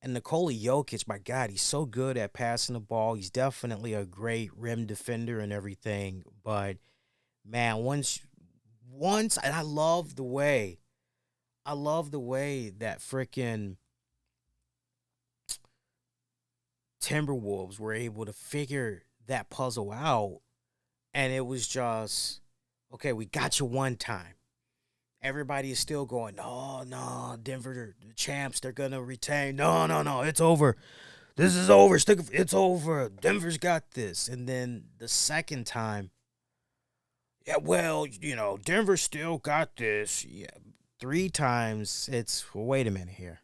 And Nikola Jokic, my God, he's so good at passing the ball. He's definitely a great rim defender and everything. But, man, once, and I love the way that freaking Timberwolves were able to figure that puzzle out. And it was just, okay, we got you one time. Everybody is still going, no, Denver, the champs, they're going to retain. No, it's over. This is over. It's over. Denver's got this. And then the second time, yeah, well, Denver still got this. Yeah, 3 times, it's, wait a minute here.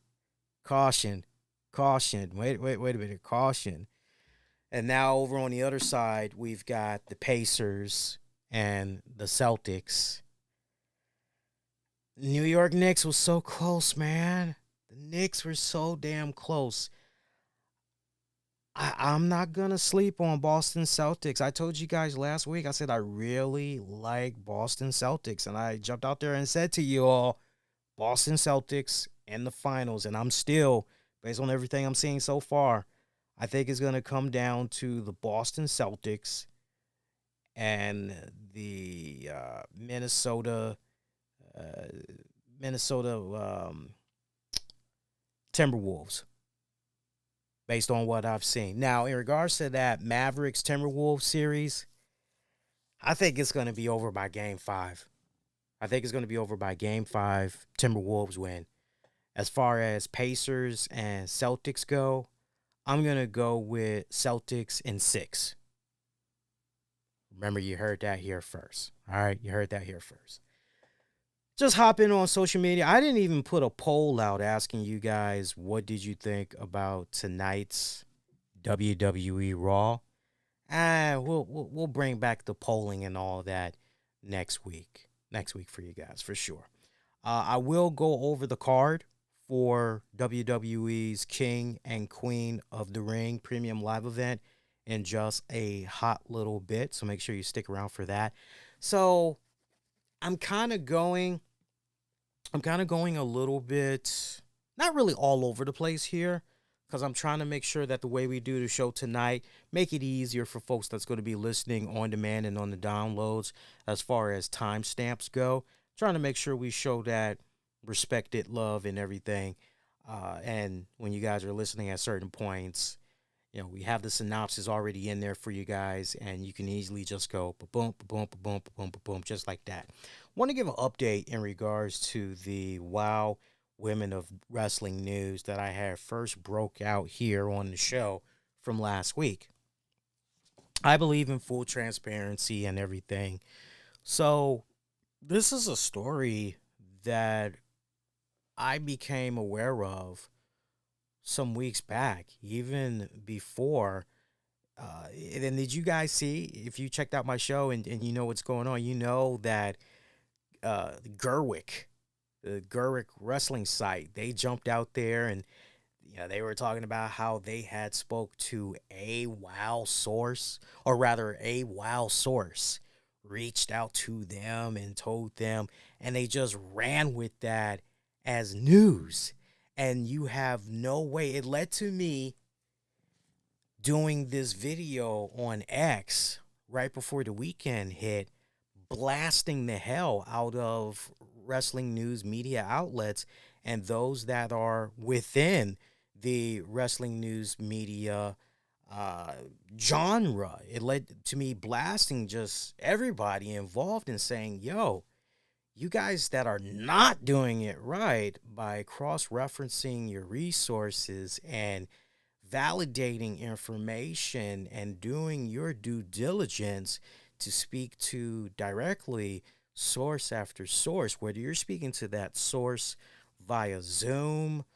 Caution. Wait a minute. Caution. And now over on the other side, we've got the Pacers and the Celtics. New York Knicks was so close, man. The Knicks were so damn close. I'm not going to sleep on Boston Celtics. I told you guys last week, I said I really like Boston Celtics. And I jumped out there and said to you all, Boston Celtics in the finals. And I'm still, based on everything I'm seeing so far, I think it's going to come down to the Boston Celtics and the Minnesota Timberwolves, based on what I've seen. Now, in regards to that Mavericks Timberwolves series, I think it's going to be over by game 5. I think it's going to be over by game 5. Timberwolves win. As far as Pacers and Celtics go, I'm going to go with Celtics in 6. Remember, you heard that here first. All right, you heard that here first. Just hop in on social media. I didn't even put a poll out asking you guys what did you think about tonight's WWE Raw. And we'll bring back the polling and all that next week. Next week for you guys, for sure. I will go over the card for WWE's King and Queen of the Ring Premium Live event in just a hot little bit. So make sure you stick around for that. So I'm kind of going a little bit, not really all over the place here, because I'm trying to make sure that the way we do the show tonight, make it easier for folks that's going to be listening on demand and on the downloads as far as timestamps go. Trying to make sure we show that respected love and everything. And when you guys are listening at certain points, we have the synopsis already in there for you guys, and you can easily just go boom, boom, boom, boom, boom, just like that. Want to give an update in regards to the WOW Women of Wrestling news that I had first broke out here on the show from last week. I believe in full transparency and everything. So this is a story that I became aware of some weeks back, even before. And did you guys see, if you checked out my show and you know what's going on, you know that Gerwick, the Gerwick wrestling site, they jumped out there and they were talking about how they had spoke to a WOW source, or rather a WOW source reached out to them and told them, and they just ran with that as news. And you have no way. It led to me doing this video on X right before the weekend hit, blasting the hell out of wrestling news media outlets and those that are within the wrestling news media genre. It led to me blasting just everybody involved and saying, yo, you guys that are not doing it right by cross-referencing your resources and validating information and doing your due diligence to speak to directly source after source, whether you're speaking to that source via Zoom,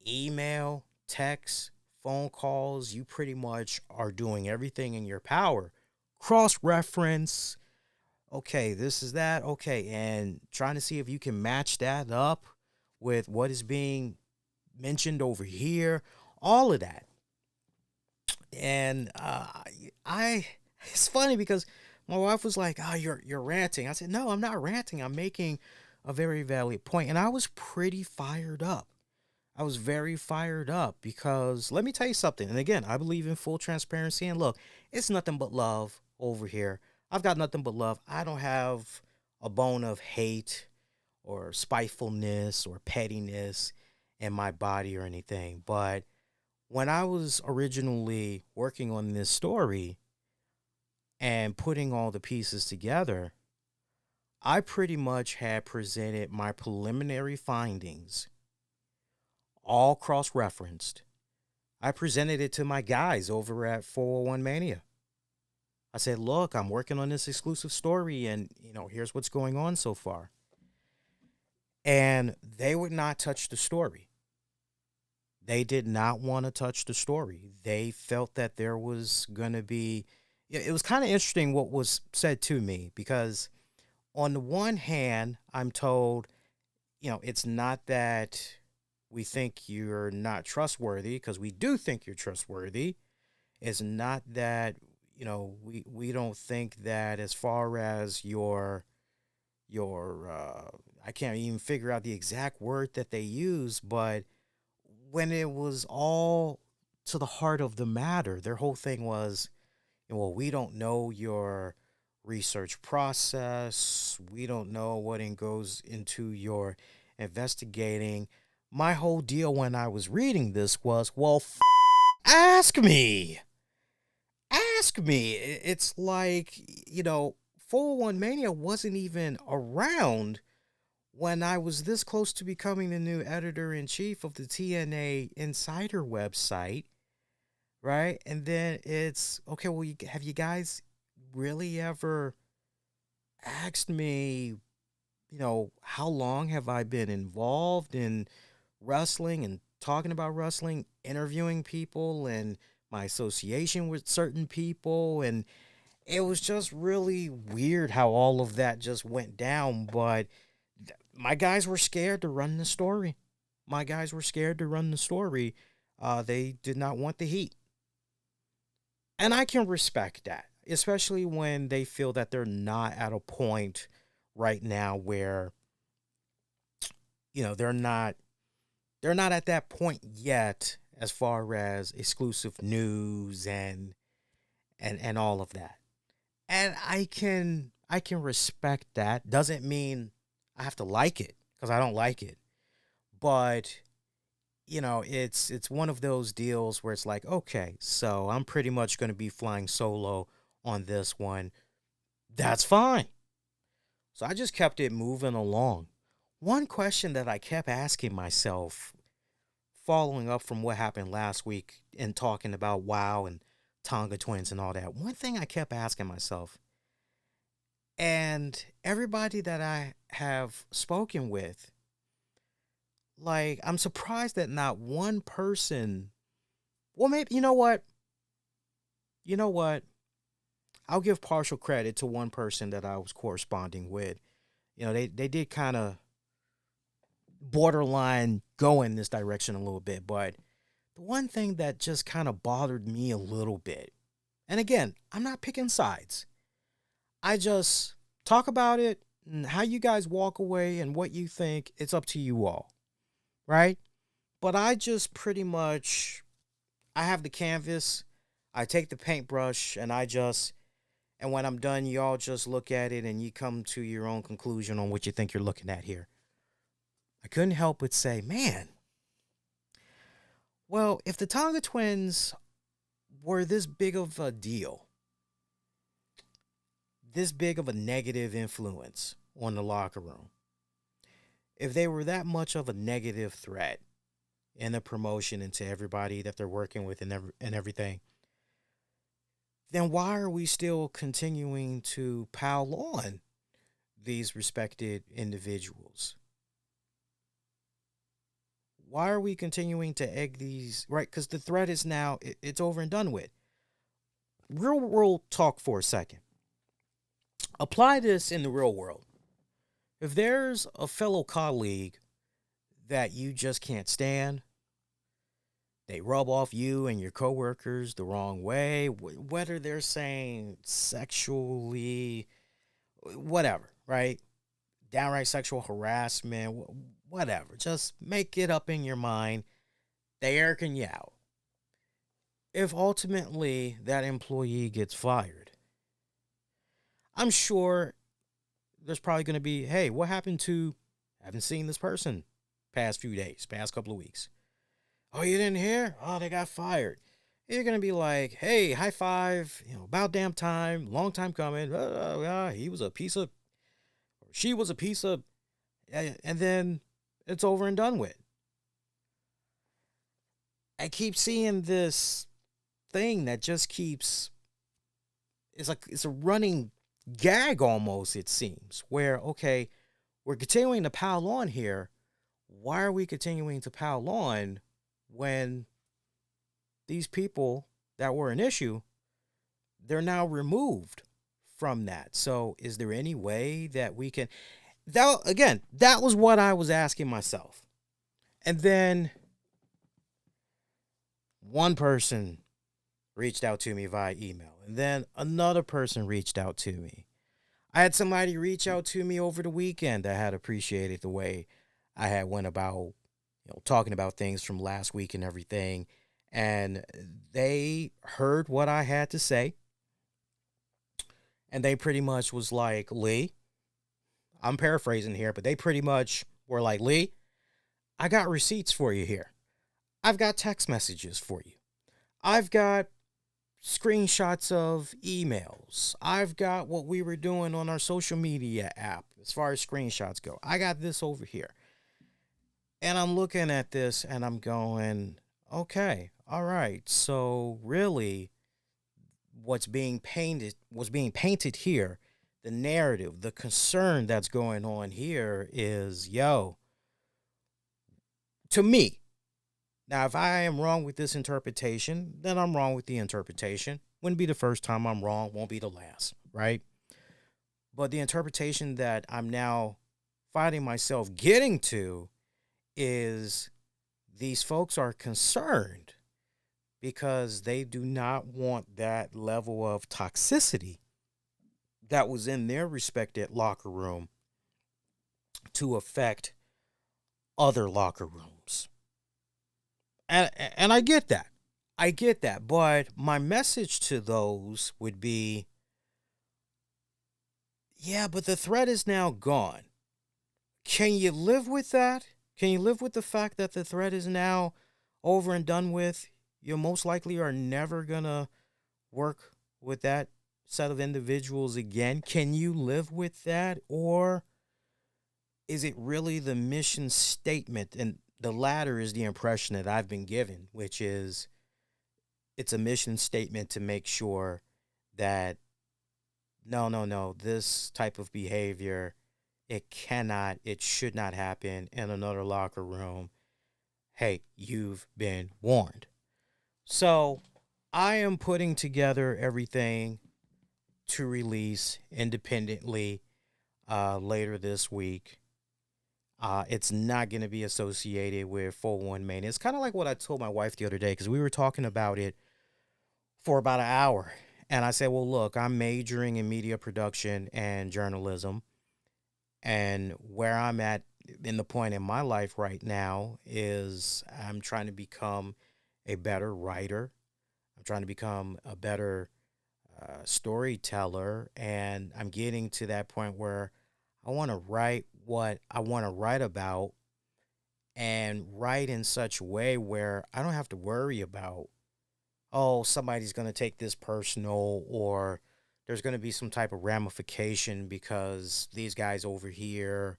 email, text, phone calls, you pretty much are doing everything in your power. Cross-reference. Okay, this is that. Okay, and trying to see if you can match that up with what is being mentioned over here. All of that. And it's funny because my wife was like, "Oh, you're ranting." I said, "No, I'm not ranting. I'm making a very valid point." And I was pretty fired up. I was very fired up because let me tell you something. And again, I believe in full transparency. And look, it's nothing but love over here. I've got nothing but love. I don't have a bone of hate or spitefulness or pettiness in my body or anything. But when I was originally working on this story and putting all the pieces together, I pretty much had presented my preliminary findings, all cross-referenced. I presented it to my guys over at 401 Mania. I said, look, I'm working on this exclusive story and, here's what's going on so far. And they would not touch the story. They did not want to touch the story. They felt that there was going to be, it was kind of interesting what was said to me because on the one hand, I'm told, it's not that we think you're not trustworthy, because we do think you're trustworthy. It's not that, we don't think that as far as your I can't even figure out the exact word that they use, but when it was all to the heart of the matter, their whole thing was, well, we don't know your research process. We don't know what goes into your investigating. my whole deal when I was reading this was, well, ask me. Ask me. It's like, 401 Mania wasn't even around when I was this close to becoming the new editor-in-chief of the TNA Insider website, right? And then it's, okay, well, have you guys really ever asked me, how long have I been involved in wrestling and talking about wrestling, interviewing people, and my association with certain people? And it was just really weird how all of that just went down. But my guys were scared to run the story. My guys were scared to run the story. They did not want the heat. And I can respect that, especially when they feel that they're not at a point right now where, they're not at that point yet as far as exclusive news and all of that. And I can respect that. Doesn't mean I have to like it, because I don't like it. But it's one of those deals where it's like, okay, so I'm pretty much going to be flying solo on this one. That's fine. So I just kept it moving along. One question that I kept asking myself, following up from what happened last week and talking about WoW and Tonga Twins and all that, one thing I kept asking myself, and everybody that I have spoken with, like, I'm surprised that not one person, well, maybe, you know what? I'll give partial credit to one person that I was corresponding with. They did kind of borderline go in this direction a little bit, but the one thing that just kind of bothered me a little bit, and again, I'm not picking sides. I just talk about it and how you guys walk away and what you think. It's up to you all, right? But I just pretty much, I have the canvas, I take the paintbrush, and and when I'm done, y'all just look at it and you come to your own conclusion on what you think you're looking at here. I couldn't help but say, man, well, if the Tonga Twins were this big of a deal, this big of a negative influence on the locker room, if they were that much of a negative threat in the promotion and to everybody that they're working with and everything, then why are we still continuing to pile on these respected individuals? Why are we continuing to egg these, right? Because the threat is now, it's over and done with. Real world talk for a second. Apply this in the real world. If there's a fellow colleague that you just can't stand, they rub off you and your coworkers the wrong way, whether they're saying sexually, whatever, right? Downright sexual harassment, whatever. Just make it up in your mind. They airing you out. If ultimately that employee gets fired, I'm sure there's probably going to be, hey, what happened to, I haven't seen this person past few days, past couple of weeks. Oh, you didn't hear? Oh, they got fired. You're going to be like, hey, high five, about damn time, long time coming. He was a piece of, or she was a piece of, and then it's over and done with. I keep seeing this thing that just keeps, it's a running gag almost, it seems, where, okay, we're continuing to pile on here. Why are we continuing to pile on when these people that were an issue, they're now removed from that? So is there any way that we can, that was what I was asking myself. And then one person reached out to me via email, and then another person reached out to me. I had somebody reach out to me over the weekend that had appreciated the way I had went about, talking about things from last week and everything. And they heard what I had to say. And they pretty much was like, Lee, I'm paraphrasing here, but they pretty much were like, Lee, I got receipts for you here. I've got text messages for you. I've got screenshots of emails. I've got what we were doing on our social media app as far as screenshots go. I got this over here. And I'm looking at this and I'm going, okay, all right. So really what's being painted here, the narrative, the concern that's going on here is, to me, now, if I am wrong with this interpretation, then I'm wrong with the interpretation. Wouldn't be the first time I'm wrong, won't be the last, right? But the interpretation that I'm now finding myself getting to is these folks are concerned because they do not want that level of toxicity that was in their respected locker room to affect other locker rooms. And I get that. I get that. But my message to those would be, yeah, but the threat is now gone. Can you live with that? Can you live with the fact that the threat is now over and done with? You most likely are never going to work with that set of individuals again. Can you live with that? Or is it really the mission statement? And the latter is the impression that I've been given, which is it's a mission statement to make sure that no, this type of behavior, it should not happen in another locker room. Hey, you've been warned. So I am putting together everything to release independently later this week. It's not going to be associated with 4-1 Main. It's kind of like what I told my wife the other day because we were talking about it for about an hour. And I said, well, look, I'm majoring in media production and journalism. And where I'm at in the point in my life right now is I'm trying to become a better writer. I'm trying to become a better storyteller. And I'm getting to that point where I want to write what I want to write about and write in such a way where I don't have to worry about, oh, somebody's going to take this personal or there's going to be some type of ramification because these guys over here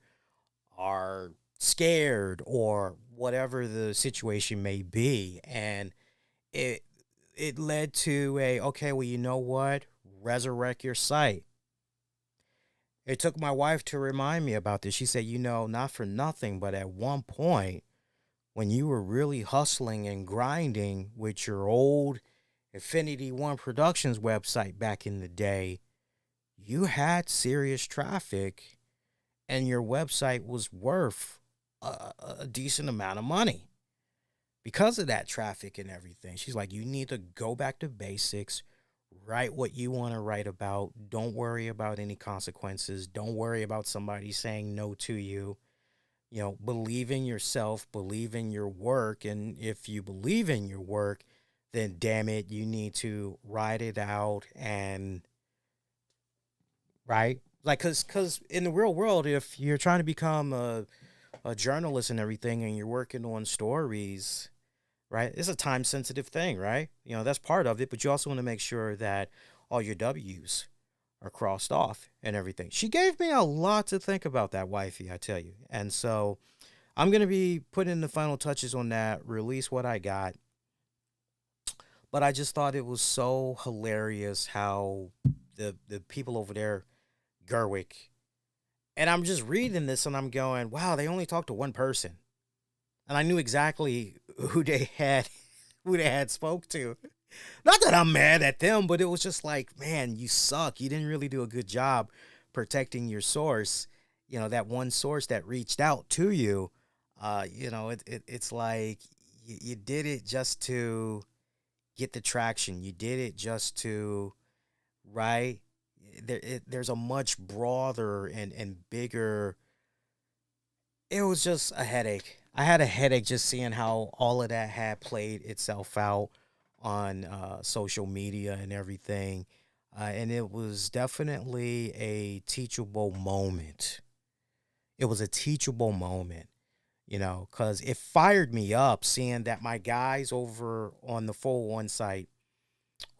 are scared or whatever the situation may be. And it led to okay, well, you know what? Resurrect your site. It took my wife to remind me about this. She said, not for nothing, but at one point, when you were really hustling and grinding with your old Infinity One Productions website back in the day, you had serious traffic and your website was worth a decent amount of money because of that traffic and everything. She's like, you need to go back to basics. Write what you want to write about. Don't worry about any consequences. Don't worry about somebody saying no to you. Believe in yourself, believe in your work. And if you believe in your work, then damn it, you need to write it out and, right? Like, cause in the real world, if you're trying to become a journalist and everything and you're working on stories, right? It's a time sensitive thing, right? That's part of it, but you also want to make sure that all your W's are crossed off and everything. She gave me a lot to think about, that wifey, I tell you. And so I'm going to be putting the final touches on that, release what I got. But I just thought it was so hilarious how the people over there, Gerwick, and I'm just reading this and I'm going, wow, they only talked to one person. And I knew exactly who they had spoke to. Not that I'm mad at them, but it was just like, man, you suck. You didn't really do a good job protecting your source. That one source that reached out to you. It's like you did it just to get the traction. You did it just to, right? There's a much broader and bigger. It was just a headache. I had a headache just seeing how all of that had played itself out on social media and everything. And it was definitely a teachable moment. It was a teachable moment. because it fired me up seeing that my guys over on the 401 site,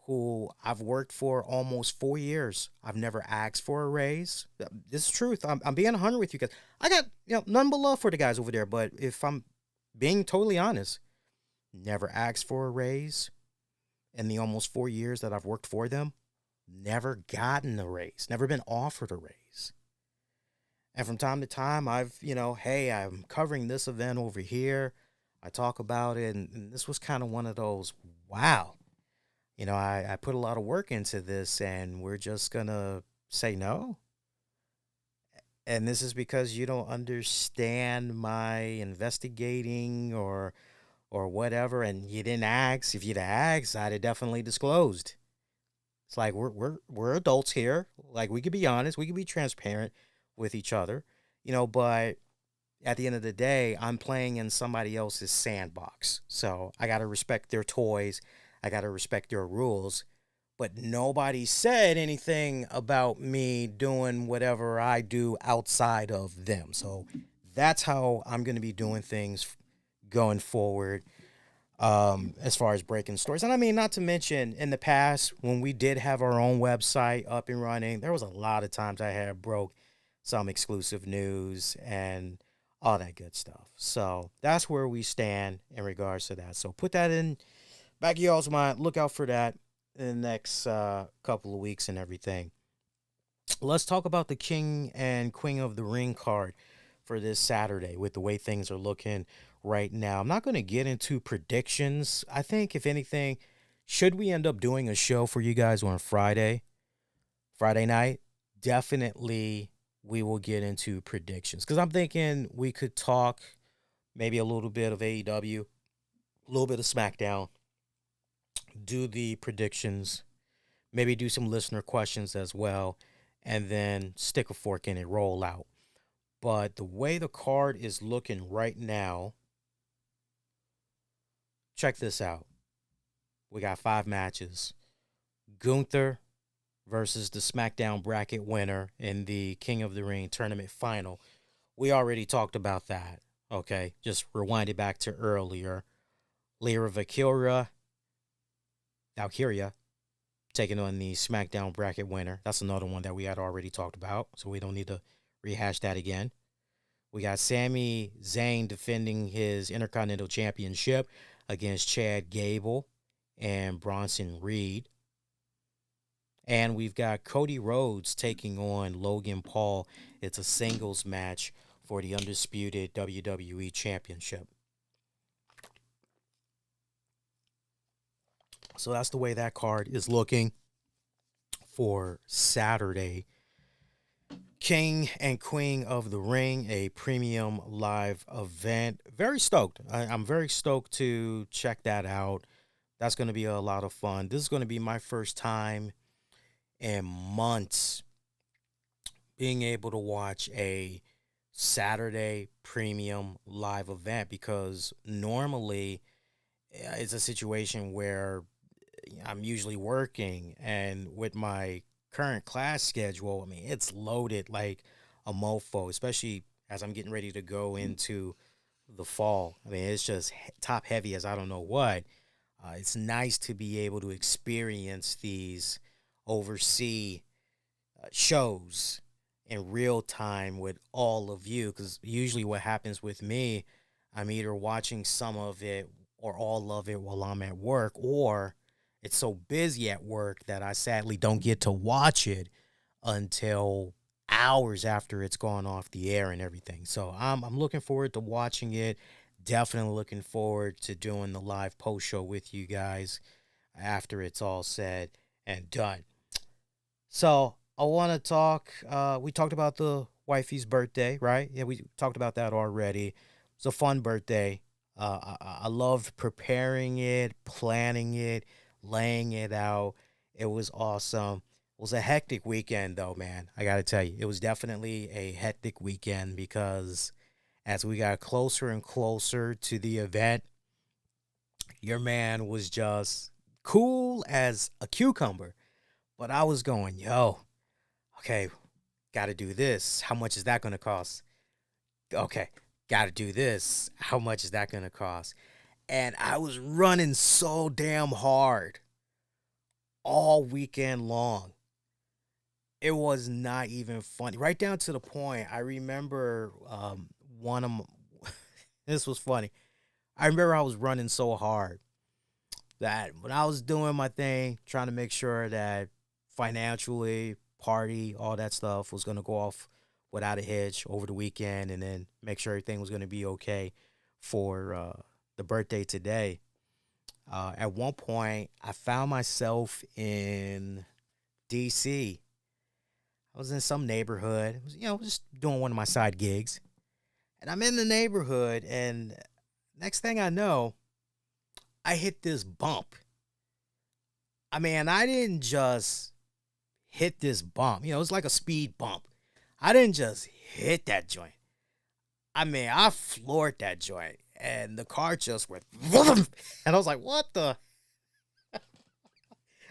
who I've worked for almost 4 years, I've never asked for a raise. This is truth. I'm being 100 with you guys. I got, none but love for the guys over there. But if I'm being totally honest, never asked for a raise in the almost 4 years that I've worked for them. Never gotten a raise, never been offered a raise. And from time to time, I've, hey, I'm covering this event over here. I talk about it. And this was kind of one of those, wow. I put a lot of work into this and we're just going to say no. And this is because you don't understand my investigating or whatever. And you didn't ask. If you'd asked, I'd have definitely disclosed. It's like we're adults here. Like, we could be honest, we could be transparent with each other, but at the end of the day, I'm playing in somebody else's sandbox. So I got to respect their toys. I got to respect their rules. But nobody said anything about me doing whatever I do outside of them. So that's how I'm going to be doing things going forward. As far as breaking stories. And I mean, not to mention in the past, when we did have our own website up and running, there was a lot of times I had broke some exclusive news and all that good stuff. So that's where we stand in regards to that. So put that in back of y'all's mind. Look out for that in the next couple of weeks and everything. Let's talk about the King and Queen of the Ring card for this Saturday with the way things are looking right now. I'm not going to get into predictions. I think, if anything, should we end up doing a show for you guys on Friday night, definitely we will get into predictions. Because I'm thinking we could talk maybe a little bit of AEW, a little bit of SmackDown, do the predictions, maybe do some listener questions as well, and then stick a fork in it, roll out. But the way the card is looking right now, check this out. We got 5 matches. Gunther versus the SmackDown bracket winner in the King of the Ring tournament final. We already talked about that, okay? Just rewind it back to earlier. Lyra Valkyria taking on the SmackDown bracket winner. That's another one that we had already talked about, so we don't need to rehash that again. We got Sami Zayn defending his Intercontinental Championship against Chad Gable and Bronson Reed. And we've got Cody Rhodes taking on Logan Paul. It's a singles match for the undisputed WWE Championship. So that's the way that card is looking for Saturday. King and Queen of the Ring, a premium live event. Very stoked. I'm very stoked to check that out. That's going to be a lot of fun. This is going to be my first time in months being able to watch a Saturday premium live event, because normally it's a situation where I'm usually working, and with my current class schedule, I mean, it's loaded like a mofo, especially as I'm getting ready to go into the fall. I mean, it's just top heavy as I don't know what. It's nice to be able to experience these overseas shows in real time with all of you, because usually what happens with me, I'm either watching some of it or all of it while I'm at work, or it's so busy at work that I sadly don't get to watch it until hours after it's gone off the air and everything. So I'm looking forward to watching it. Definitely looking forward to doing the live post show with you guys after it's all said and done. So I want to talk. We talked about the wifey's birthday, right? Yeah, we talked about that already. It's a fun birthday. I loved preparing it, planning it, laying it out. It was awesome. It was a hectic weekend, though, man. I got to tell you, it was definitely a hectic weekend, because as we got closer and closer to the event, your man was just cool as a cucumber. But I was going, yo, okay, got to do this. How much is that going to cost? Okay, got to do this. How much is that going to cost? And I was running so damn hard all weekend long. It was not even funny. Right down to the point, I remember one of my, this was funny. I remember I was running so hard that when I was doing my thing, trying to make sure that financially, party, all that stuff was going to go off without a hitch over the weekend, and then make sure everything was going to be okay for the birthday today. At one point, I found myself in DC. I was in some neighborhood, just doing one of my side gigs. And I'm in the neighborhood, and next thing I know, I hit this bump. I mean, I didn't just hit this bump. It's like a speed bump. I didn't just hit that joint. I mean, I floored that joint, and the car just went, and I was like, what the?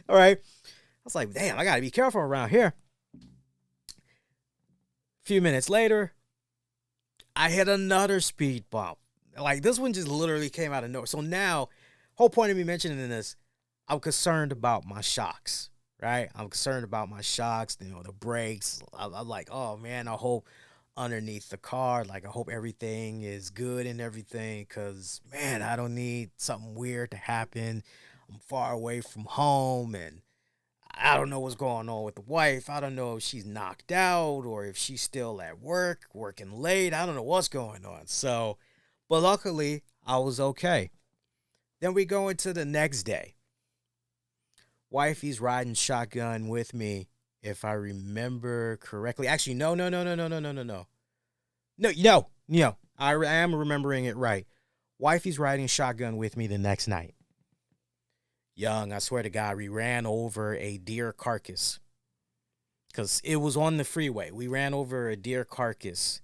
All right. I was like, damn, I got to be careful around here. A few minutes later, I hit another speed bump. Like, this one just literally came out of nowhere. So now, whole point of me mentioning this, I'm concerned about my shocks, right? I'm concerned about my shocks, the brakes. I'm like, oh, man, I hope underneath the car, like, I hope everything is good and everything, because, man, I don't need something weird to happen. I'm far away from home, and I don't know what's going on with the wife. I don't know if she's knocked out or if she's still at work, working late. I don't know what's going on. So, but luckily, I was okay. Then we go into the next day. Wifey's riding shotgun with me, if I remember correctly. Actually, no. No. I am remembering it right. Wifey's riding shotgun with me the next night. Young, I swear to God, we ran over a deer carcass. Because it was on the freeway. We ran over a deer carcass.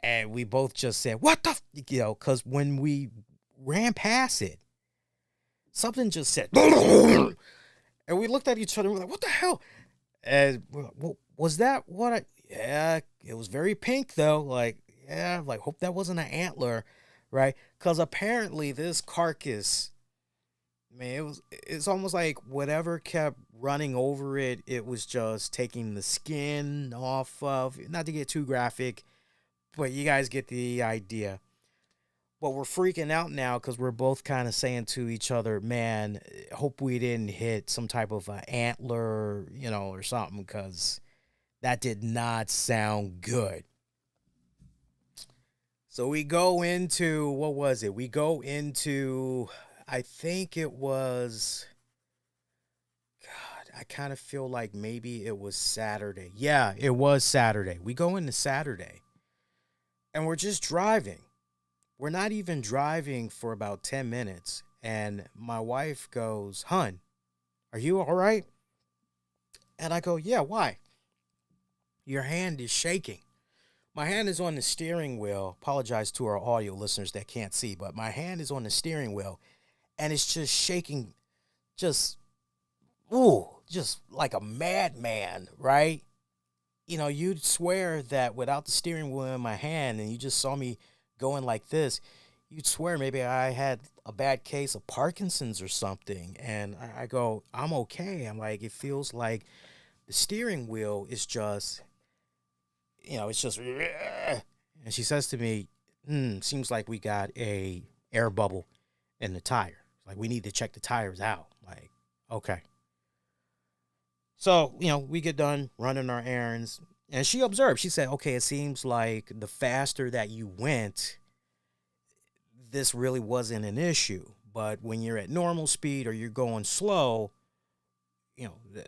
And we both just said, what the? Because when we ran past it, something just said, and we looked at each other and we're like, what the hell? And was that what yeah, it was very pink though. Like, yeah, like, hope that wasn't an antler, right? Because apparently this carcass, man, it's almost like whatever kept running over it, it was just taking the skin off of, not to get too graphic, but you guys get the idea. But we're freaking out now because we're both kind of saying to each other, man, hope we didn't hit some type of antler, or something, because that did not sound good. So we go into, what was it? We go into, I think it was, God, I kind of feel like maybe it was Saturday. Yeah, it was Saturday. We go into Saturday, and we're just driving. We're not even driving for about 10 minutes. And my wife goes, hun, are you all right? And I go, yeah, why? Your hand is shaking. My hand is on the steering wheel. Apologize to our audio listeners that can't see, but my hand is on the steering wheel, and it's just shaking, just like a madman, right? You'd swear that without the steering wheel in my hand and you just saw me going like this, you'd swear maybe I had a bad case of Parkinson's or something. And I go, I'm okay. I'm like, it feels like the steering wheel is just, it's just, and she says to me, seems like we got a air bubble in the tire. Like, we need to check the tires out. Like, okay. So, we get done running our errands, and she observed. She said, okay, it seems like the faster that you went, this really wasn't an issue. But when you're at normal speed or you're going slow,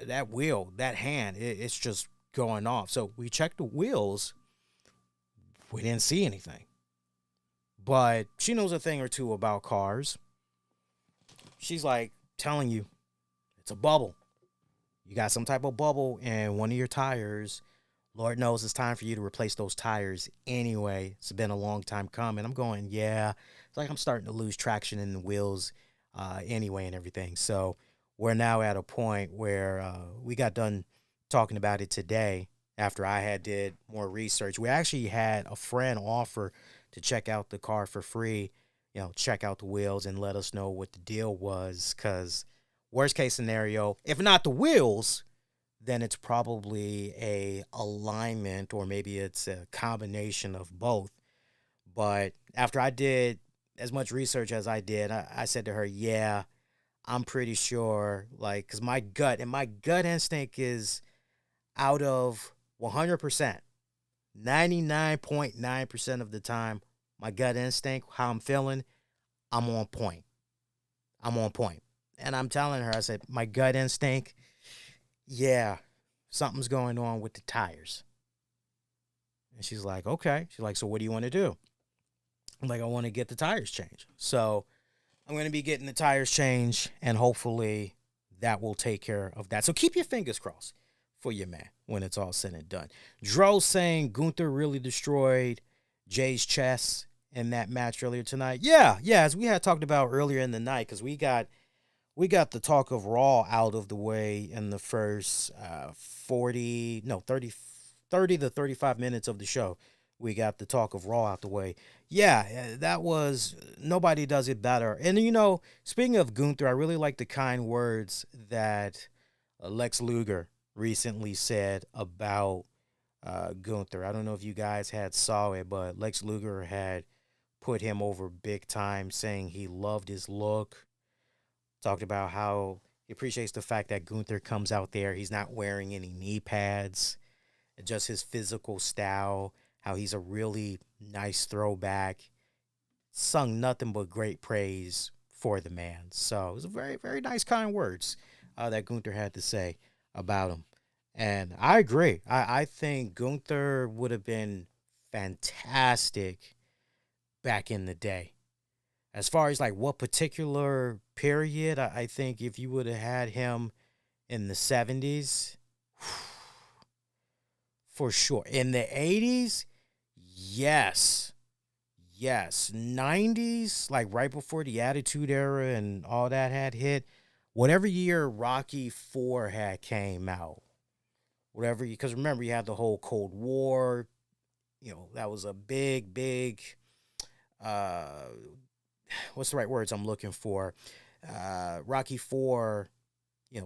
that wheel, that hand, it's just going off. So we checked the wheels. We didn't see anything. But she knows a thing or two about cars. She's like telling you, it's a bubble. You got some type of bubble in one of your tires. Lord knows it's time for you to replace those tires anyway. It's been a long time coming. I'm going, yeah. It's like I'm starting to lose traction in the wheels anyway and everything. So we're now at a point where we got done talking about it today. after I had did more research. We actually had a friend offer to check out the car for free, check out the wheels and let us know what the deal was. Because worst case scenario, if not the wheels, then it's probably a alignment or maybe it's a combination of both. But after I did as much research as I did, I said to her, yeah, I'm pretty sure, like, because my gut instinct is out of 100%, 99.9% of the time, my gut instinct, how I'm feeling, I'm on point. I'm on point. And I'm telling her, I said, my gut instinct, yeah, something's going on with the tires. And she's like, okay. She's like, so what do you want to do? I'm like, I want to get the tires changed. So I'm going to be getting the tires changed, and hopefully that will take care of that. So keep your fingers crossed for your man when it's all said and done. Dro saying Gunther really destroyed Jey's chest in that match earlier tonight. Yeah, as we had talked about earlier in the night, because we got the talk of Raw out of the way in the first 30 to 35 minutes of the show. We got the talk of Raw out the way. Yeah, that was, nobody does it better. And, speaking of Gunther, I really like the kind words that Lex Luger recently said about Gunther. I don't know if you guys had saw it, but Lex Luger had put him over big time, saying he loved his look. Talked about how he appreciates the fact that Gunther comes out there. He's not wearing any knee pads, just his physical style, how he's a really nice throwback. Sung nothing but great praise for the man. So it was a very, very nice, kind words that Gunther had to say about him. And I agree. I think Gunther would have been fantastic back in the day. As far as like what particular period, I think if you would have had him in the 70s, for sure. In the 80s, yes. 90s, like right before the Attitude Era and all that had hit, whatever year Rocky 4 had came out, whatever, because remember, you had the whole Cold War, that was a big, what's the right words I'm looking for? Rocky 4,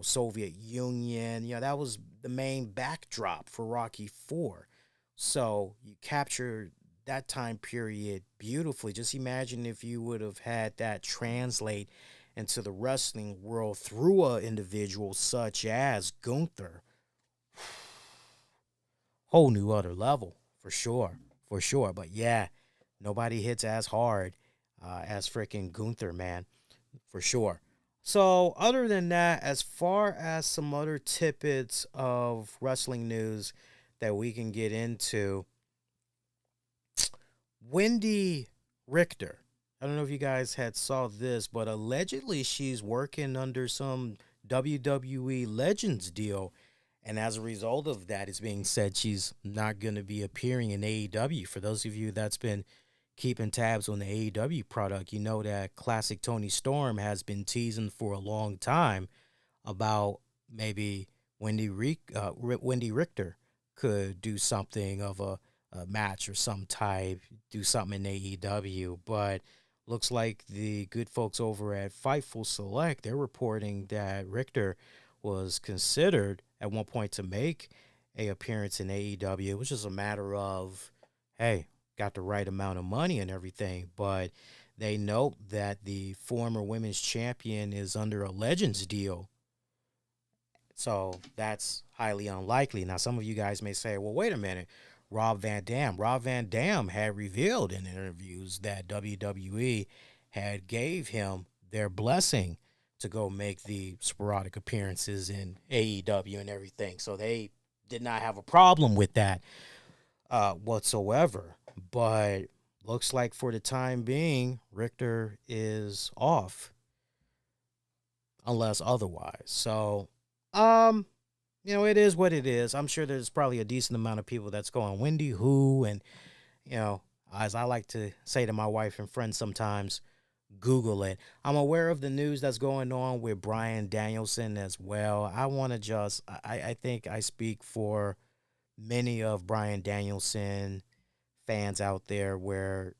Soviet Union, that was the main backdrop for Rocky 4. So you captured that time period beautifully. Just imagine if you would have had that translate into the wrestling world through an individual such as Gunther. Whole new other level, for sure. But yeah, nobody hits as hard as freaking Gunther, man, for sure. So other than that, as far as some other tidbits of wrestling news that we can get into, Wendy Richter. I don't know if you guys had saw this, but allegedly she's working under some WWE Legends deal. And as a result of that, it's being said she's not going to be appearing in AEW. For those of you that's been keeping tabs on the AEW product, you know that Classic Tony Storm has been teasing for a long time about maybe Wendy Richter could do something of a match or some type, do something in AEW. But looks like the good folks over at Fightful Select, they're reporting that Richter was considered at one point to make a appearance in AEW. It was just a matter of, hey, got the right amount of money and everything. But they note that the former women's champion is under a Legends deal. So that's highly unlikely. Now, some of you guys may say, well, wait a minute. Rob Van Dam had revealed in interviews that WWE had gave him their blessing to go make the sporadic appearances in AEW and everything. So they did not have a problem with that whatsoever. But looks like for the time being, Richter is off unless otherwise. So, it is what it is. I'm sure there's probably a decent amount of people that's going, Wendy who? And, as I like to say to my wife and friends sometimes, Google it. I'm aware of the news that's going on with Bryan Danielson as well. I want to I think I speak for many of Bryan Danielson fans out there where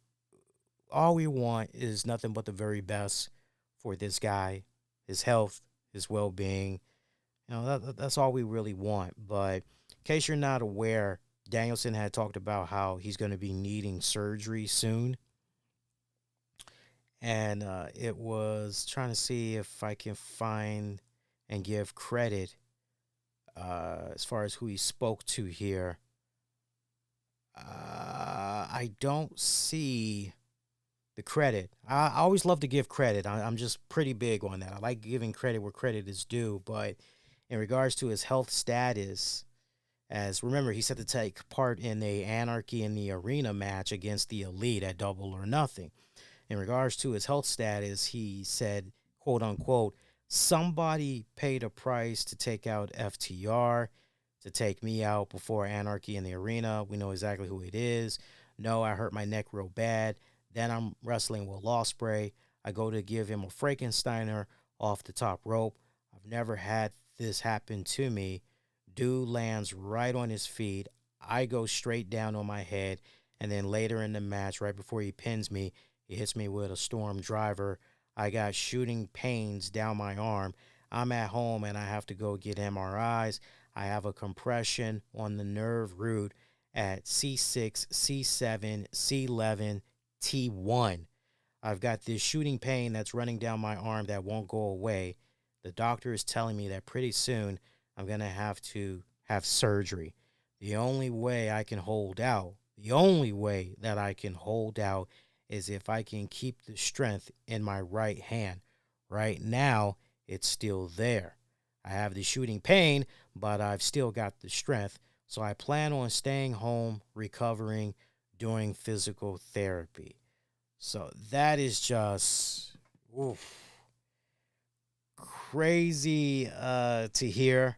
all we want is nothing but the very best for this guy, his health, his well-being. That's all we really want. But in case you're not aware, Danielson had talked about how he's going to be needing surgery soon. And it was trying to see if I can find and give credit as far as who he spoke to here. I don't see the credit. I always love to give credit. I'm just pretty big on that. I like giving credit where credit is due. But in regards to his health status, as remember, he said to take part in a Anarchy in the Arena match against the Elite at Double or Nothing. In regards to his health status, he said, quote unquote, somebody paid a price to take out FTR, to take me out before Anarchy in the Arena. We know exactly who it is. No, I hurt my neck real bad. Then I'm wrestling with Ospreay. I go to give him a Frankensteiner off the top rope. I've never had this happen to me. Dude lands right on his feet. I go straight down on my head. And then later in the match, right before he pins me, he hits me with a Storm Driver. I got shooting pains down my arm. I'm at home and I have to go get MRIs. I have a compression on the nerve root at C6, C7, C11, T1. I've got this shooting pain that's running down my arm that won't go away. The doctor is telling me that pretty soon I'm going to have surgery. The only way I can hold out, is if I can keep the strength in my right hand. Right now, it's still there. I have the shooting pain, but I've still got the strength. So I plan on staying home, recovering, doing physical therapy. So that is just crazy to hear.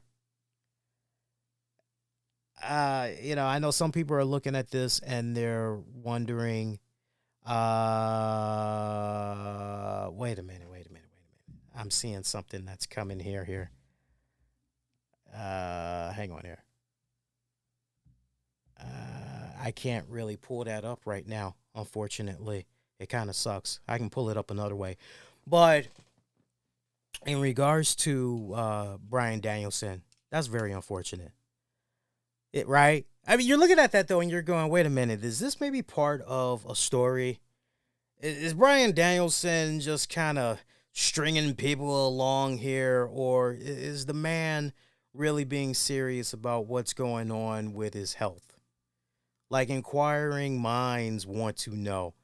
I know some people are looking at this and they're wondering, wait a minute. I'm seeing something that's coming here. Hang on here. I can't really pull that up right now, unfortunately. It kind of sucks. I can pull it up another way. But in regards to Bryan Danielson, that's very unfortunate. Right? I mean, you're looking at that, though, and you're going, wait a minute. Is this maybe part of a story? Is Bryan Danielson just kind of stringing people along here? Or is the man really being serious about what's going on with his health? Like, inquiring minds want to know.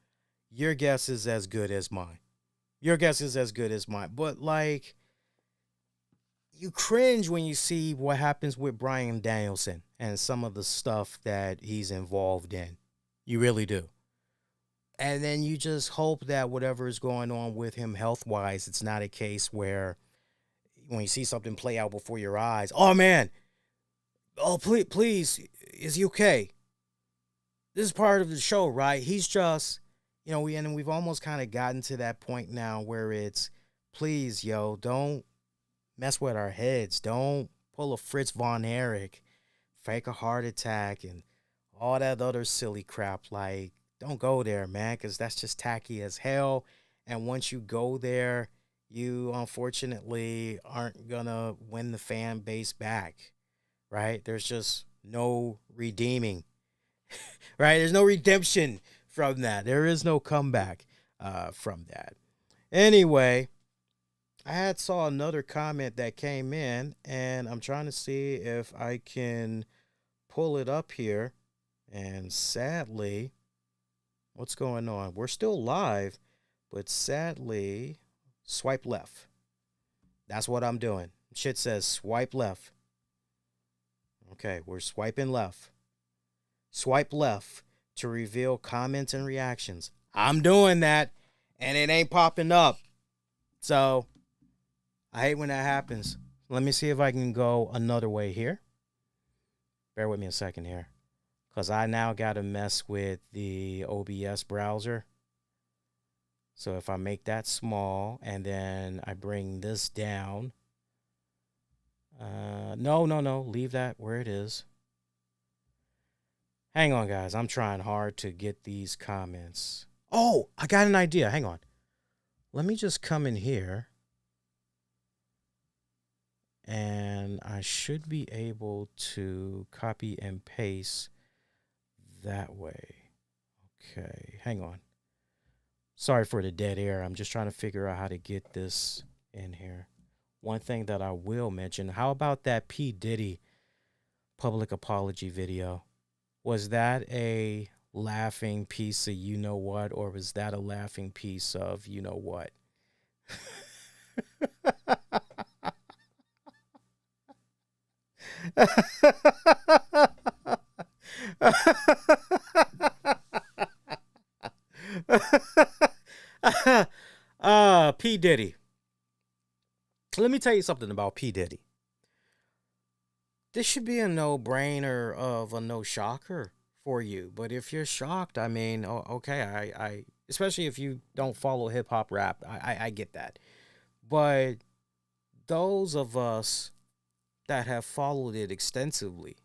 Your guess is as good as mine. But, like, you cringe when you see what happens with Bryan Danielson and some of the stuff that he's involved in. You really do. And then you just hope that whatever is going on with him health-wise, it's not a case where when you see something play out before your eyes, oh, man, oh, please, is he okay? This is part of the show, right? He's just, we've almost kind of gotten to that point now where it's, please, don't mess with our heads. Don't pull a Fritz Von Erich, fake a heart attack, and all that other silly crap. Like, don't go there, man, because that's just tacky as hell. And once you go there, you unfortunately aren't going to win the fan base back, right? There's just no redeeming, right? There's no redemption from that. There is no comeback from that. Anyway, I saw another comment that came in, and I'm trying to see if I can pull it up here. And sadly, what's going on? We're still live, but sadly, swipe left. That's what I'm doing. Shit says swipe left. Okay, we're swiping left. Swipe left to reveal comments and reactions. I'm doing that, and it ain't popping up. So I hate when that happens. Let me see if I can go another way here. Bear with me a second here, because I now got to mess with the OBS browser. So if I make that small and then I bring this down. No. Leave that where it is. Hang on, guys. I'm trying hard to get these comments. Oh, I got an idea. Hang on. Let me just come in here. And I should be able to copy and paste that way. Okay, hang on. Sorry for the dead air. I'm just trying to figure out how to get this in here. One thing that I will mention, how about that P. Diddy public apology video? Was that a laughing piece of you know what, or was that a laughing piece of you know what? P. Diddy. Let me tell you something about P. Diddy. This should be a no-brainer of a no-shocker for you. But if you're shocked, I mean, okay, I especially if you don't follow hip-hop rap, I get that. But those of us that have followed it extensively,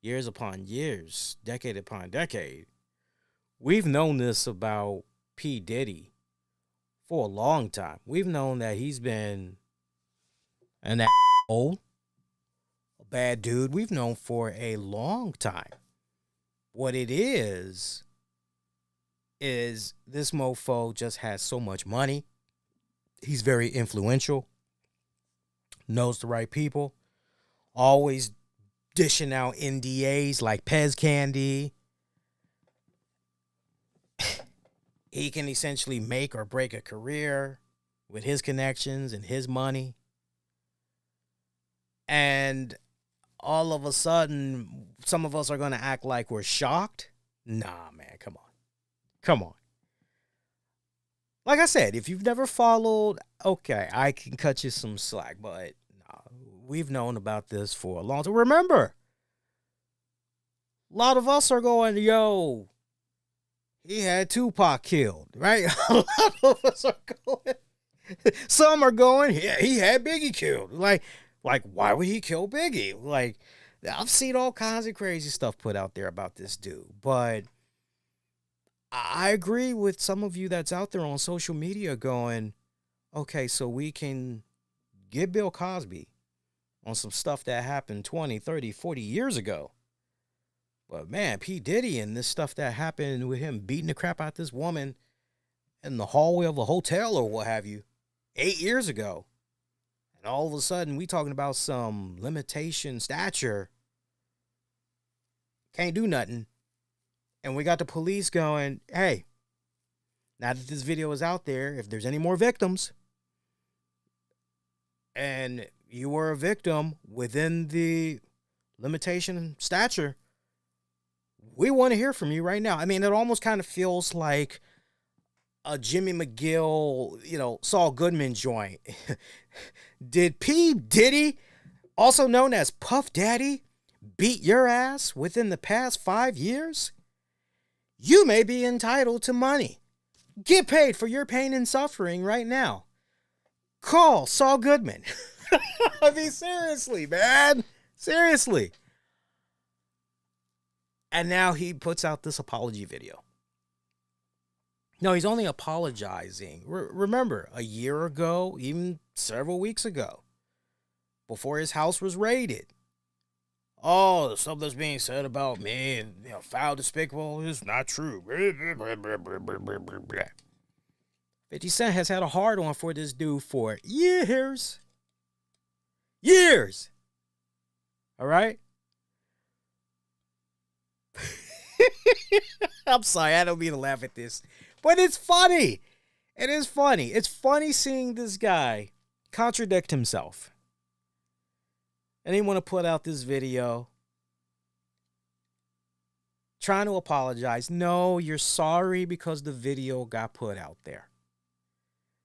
years upon years, decade upon decade, we've known this about P. Diddy for a long time. We've known that he's been an asshole, a bad dude. We've known for a long time. What it is this mofo just has so much money. He's very influential, knows the right people, always dishing out NDAs like Pez candy. He can essentially make or break a career with his connections and his money. And all of a sudden, some of us are going to act like we're shocked. Nah, man, come on. Come on. Like I said, if you've never followed, okay, I can cut you some slack, but nah, we've known about this for a long time. Remember, a lot of us are going, yo, he had Tupac killed, right? A lot of us are going. Some are going, yeah, he had Biggie killed. Like, why would he kill Biggie? Like, I've seen all kinds of crazy stuff put out there about this dude. But I agree with some of you that's out there on social media going, okay, so we can get Bill Cosby on some stuff that happened 20, 30, 40 years ago. But man, P. Diddy and this stuff that happened with him beating the crap out this woman in the hallway of a hotel or what have you, 8 years ago. And all of a sudden, we talking about some limitation stature. Can't do nothing. And we got the police going, hey, now that this video is out there, if there's any more victims, and you were a victim within the limitation stature, we want to hear from you right now. I mean, it almost kind of feels like a Jimmy McGill, Saul Goodman joint. Did P. Diddy, also known as Puff Daddy, beat your ass within the past 5 years? You may be entitled to money. Get paid for your pain and suffering right now. Call Saul Goodman. I mean, seriously, man. Seriously. And now he puts out this apology video. No, he's only apologizing. Remember, a year ago, even several weeks ago, before his house was raided, oh, the stuff that's being said about me and foul, despicable is not true. 50 Cent has had a hard on for this dude for years. Years. All right? I'm sorry, I don't mean to laugh at this. But it's funny. It is funny. It's funny seeing this guy contradict himself. And he want to put out this video trying to apologize. No, you're sorry because the video got put out there.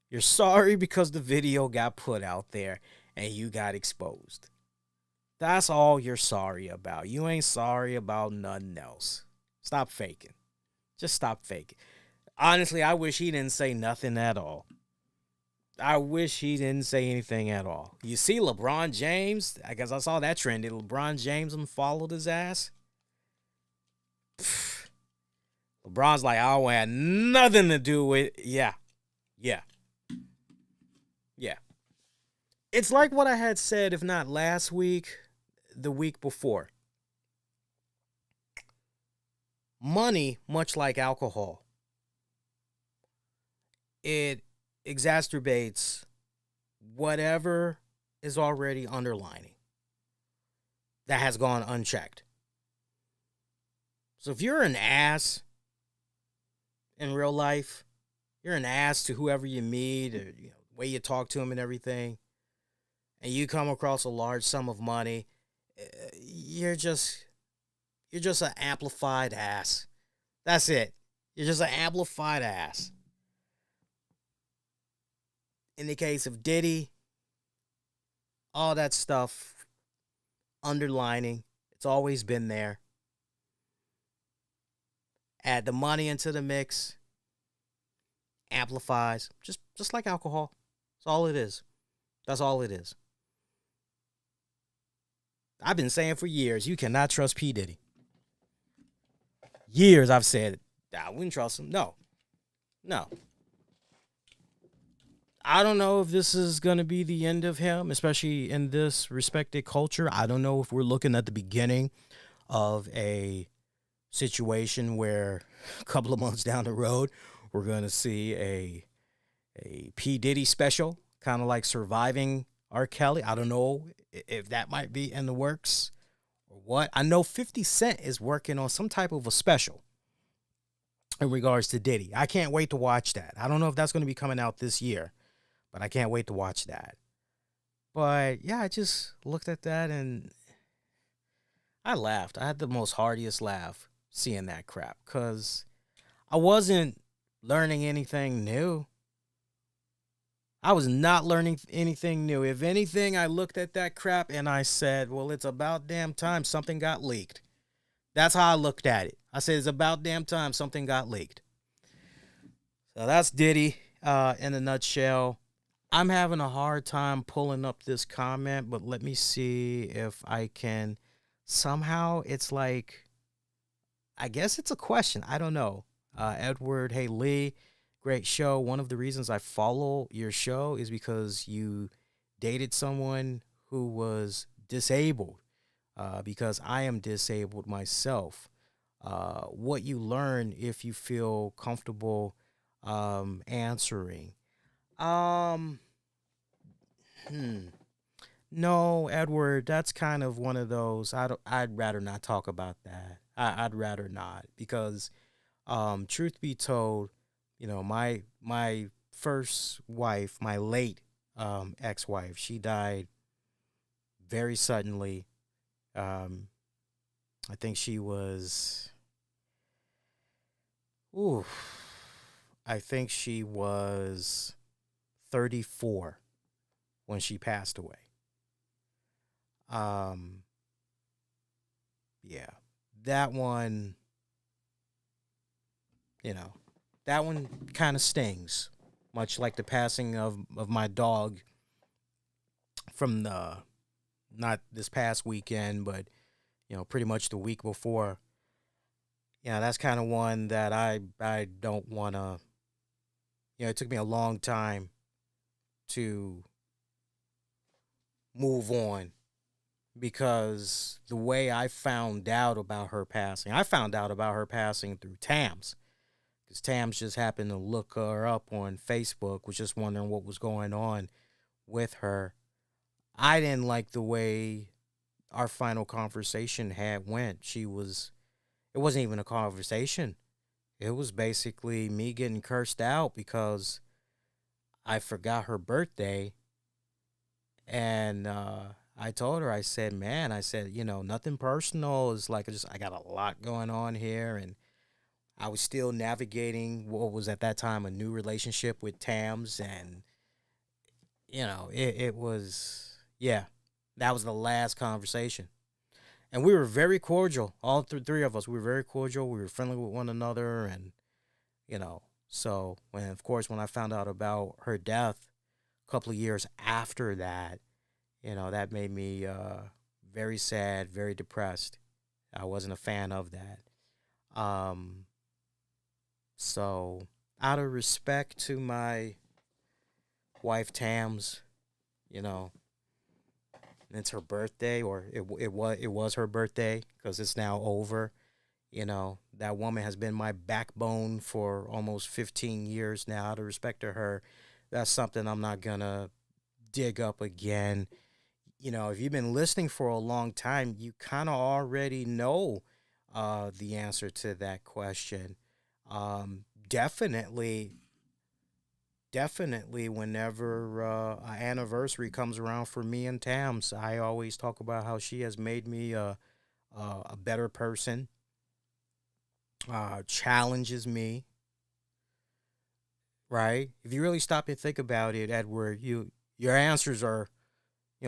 You're sorry because the video got put out there and you got exposed. That's all you're sorry about. You ain't sorry about nothing else. Stop faking. Just stop faking. Honestly, I wish he didn't say nothing at all. I wish he didn't say anything at all. You see LeBron James? I guess I saw that trend. Did LeBron James unfollowed his ass? LeBron's like, I don't have nothing to do with it. Yeah. It's like what I had said, if not last week, the week before. Money, much like alcohol, it exacerbates whatever is already underlining that has gone unchecked. So if you're an ass in real life, you're an ass to whoever you meet, or the way you talk to them and everything, and you come across a large sum of money, you're just an amplified ass. That's it. You're just an amplified ass. In the case of Diddy, all that stuff underlining, it's always been there. Add the money into the mix, amplifies, just like alcohol. That's all it is. That's all it is. I've been saying for years, you cannot trust P. Diddy. Years I've said, I wouldn't trust him. No. I don't know if this is going to be the end of him, especially in this respected culture. I don't know if we're looking at the beginning of a situation where a couple of months down the road, we're going to see a P. Diddy special, kind of like Surviving R. Kelly. I don't know if that might be in the works or what. I know 50 Cent is working on some type of a special in regards to Diddy. I can't wait to watch that. I don't know if that's going to be coming out this year, but I can't wait to watch that. But yeah, I just looked at that and I laughed. I had the most heartiest laugh seeing that crap because I wasn't learning anything new. I was not learning anything new. If anything, I looked at that crap and I said, well, it's about damn time something got leaked. That's how I looked at it. I said, it's about damn time something got leaked. So that's Diddy in a nutshell. I'm having a hard time pulling up this comment, but let me see if I can. Somehow it's like, I guess it's a question. I don't know. Edward, hey, Lee, great show. One of the reasons I follow your show is because you dated someone who was disabled, because I am disabled myself. What you learn if you feel comfortable answering. No, Edward, that's kind of one of those. I'd rather not talk about that. I'd rather not because, truth be told, my first wife, my late ex-wife, she died very suddenly. I think she was. I think she was 34 when she passed away. Yeah, that one, that one kind of stings, much like the passing of my dog from not this past weekend, but, pretty much the week before. Yeah, that's kind of one that I don't want to, it took me a long time to move on because the way I found out about her passing through Tams, because Tams just happened to look her up on Facebook, was just wondering what was going on with her. I didn't like the way our final conversation went. It wasn't even a conversation. It was basically me getting cursed out because I forgot her birthday. And I told her, I said, nothing personal. It's like I got a lot going on here. And I was still navigating what was at that time a new relationship with Tams. And, it was, that was the last conversation. And we were very cordial, all three of us. We were very cordial. We were friendly with one another. And, so when I found out about her death a couple of years after that, that made me very sad, very depressed. I wasn't a fan of that. Um, so out of respect to my wife Tams, you know, it's her birthday, or it was her birthday because it's now over. You know, that woman has been my backbone for almost 15 years now. Out of respect to her, that's something I'm not gonna dig up again. You know, if you've been listening for a long time, you kind of already know the answer to that question. Definitely, definitely, whenever an anniversary comes around for me and Tams, I always talk about how she has made me a better person, challenges me, right? If you really stop and think about it, Edward, your answers are,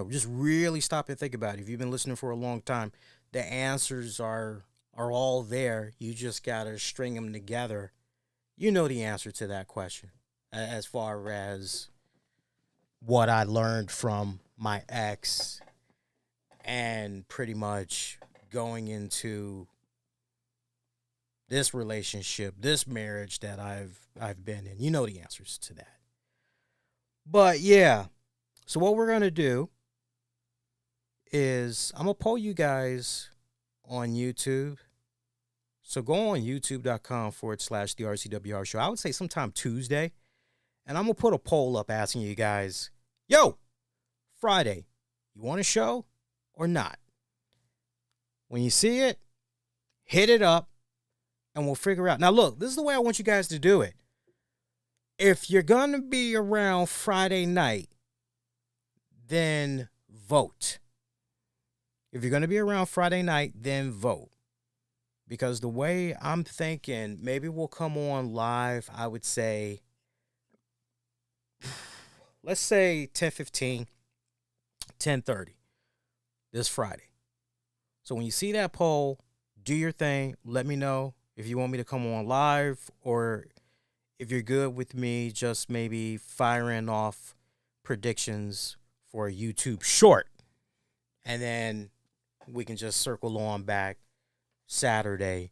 just really stop and think about it. If you've been listening for a long time, the answers are all there. You just gotta string them together. You know the answer to that question, as far as what I learned from my ex, and pretty much going into this relationship, this marriage that I've been in. You know the answers to that. But yeah, so what we're gonna do is I'm gonna poll you guys on YouTube. So go on youtube.com/the RCWR show. I would say sometime Tuesday. And I'm gonna put a poll up asking you guys, yo, Friday, you want a show or not? When you see it, hit it up and we'll figure out. Now look, this is the way I want you guys to do it. If you're gonna be around Friday night, then vote. If you're going to be around Friday night, then vote. Because the way I'm thinking, maybe we'll come on live, I would say, let's say 10:15, 10:30 this Friday. So when you see that poll, do your thing. Let me know if you want me to come on live, or if you're good with me just maybe firing off predictions for a YouTube short. And then we can just circle on back Saturday,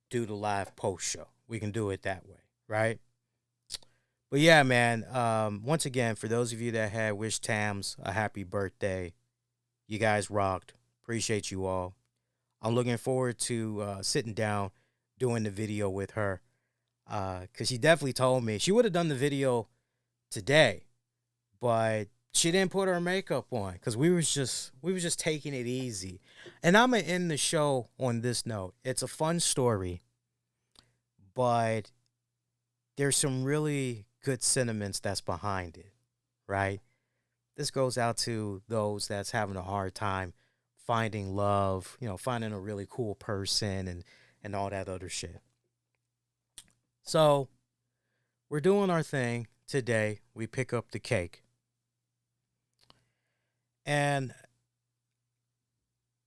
do the live post show. We can do it that way, right? But yeah, man, once again, for those of you that had wished Tams a happy birthday, you guys rocked. Appreciate you all. I'm looking forward to sitting down, doing the video with her. Because she definitely told me she would have done the video today, but she didn't put her makeup on because we was just taking it easy. And I'm gonna end the show on this note. It's a fun story, but there's some really good sentiments that's behind it, right? This goes out to those that's having a hard time finding love, finding a really cool person and all that other shit. So we're doing our thing today. We pick up the cake. And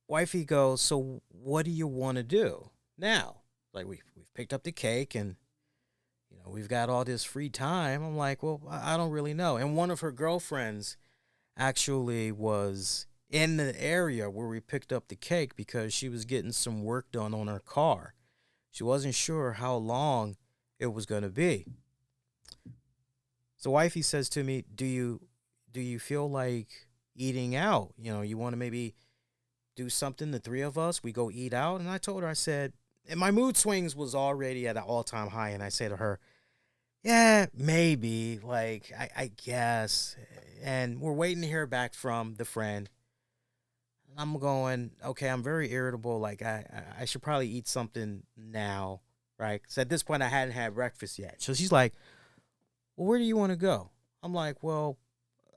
wifey goes, so what do you want to do now? Like we've picked up the cake and we've got all this free time. I'm like, well, I don't really know. And one of her girlfriends actually was in the area where we picked up the cake because she was getting some work done on her car. She wasn't sure how long it was going to be. So wifey says to me, do you feel like eating out? You want to maybe do something, the three of us, we go eat out? And I told her, I said, and my mood swings was already at an all-time high. And I say to her, yeah, maybe, like, I guess. And we're waiting to hear back from the friend. I'm going, okay, I'm very irritable. Like, I should probably eat something now, right? Because at this point, I hadn't had breakfast yet. So she's like, well, where do you want to go? I'm like, well,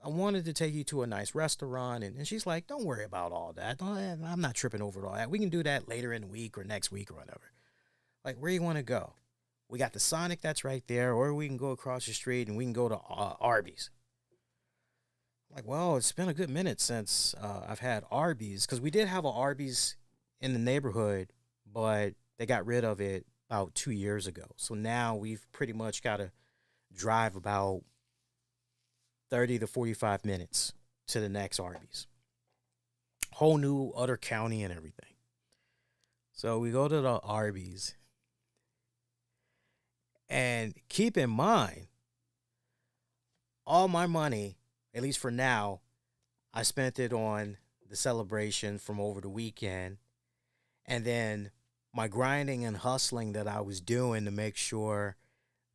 I wanted to take you to a nice restaurant. And she's like, don't worry about all that. I'm not tripping over all that. We can do that later in the week or next week or whatever. Like, where do you want to go? We got the Sonic that's right there, or we can go across the street and we can go to Arby's. Like, well, it's been a good minute since I've had Arby's, because we did have an Arby's in the neighborhood, but they got rid of it about 2 years ago. So now we've pretty much got to drive about 30 to 45 minutes to the next Arby's. Whole new other county and everything. So we go to the Arby's, And keep in mind, all my money, at least for now, I spent it on the celebration from over the weekend. And then my grinding and hustling that I was doing to make sure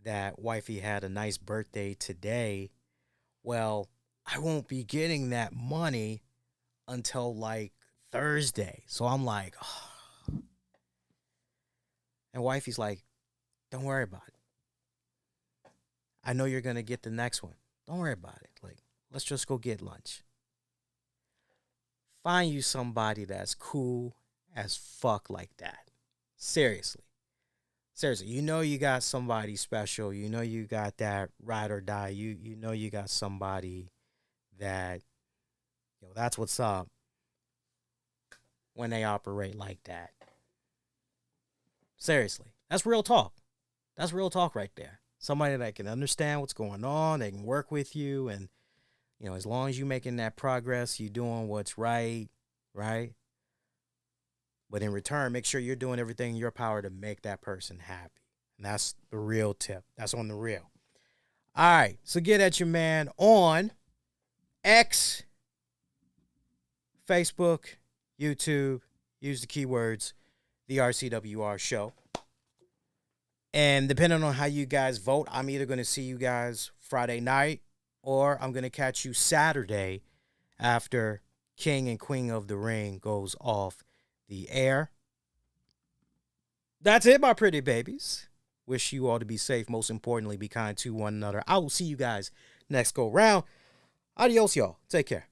that wifey had a nice birthday today. Well, I won't be getting that money until like Thursday. So I'm like, oh. And wifey's like, don't worry about it. I know you're going to get the next one. Don't worry about it. Like, let's just go get lunch. Find you somebody that's cool as fuck like that. Seriously. Seriously. You know you got somebody special. You know you got that ride or die. You know you got somebody that, that's what's up when they operate like that. Seriously. That's real talk. That's real talk right there. Somebody that can understand what's going on. They can work with you. And, as long as you're making that progress, you're doing what's right, right? But in return, make sure you're doing everything in your power to make that person happy. And that's the real tip. That's on the real. All right. So get at your man on X, Facebook, YouTube. Use the keywords, the RCWR show. And depending on how you guys vote, I'm either going to see you guys Friday night or I'm going to catch you Saturday after King and Queen of the Ring goes off the air. That's it, my pretty babies. Wish you all to be safe. Most importantly, be kind to one another. I will see you guys next go round. Adios, y'all. Take care.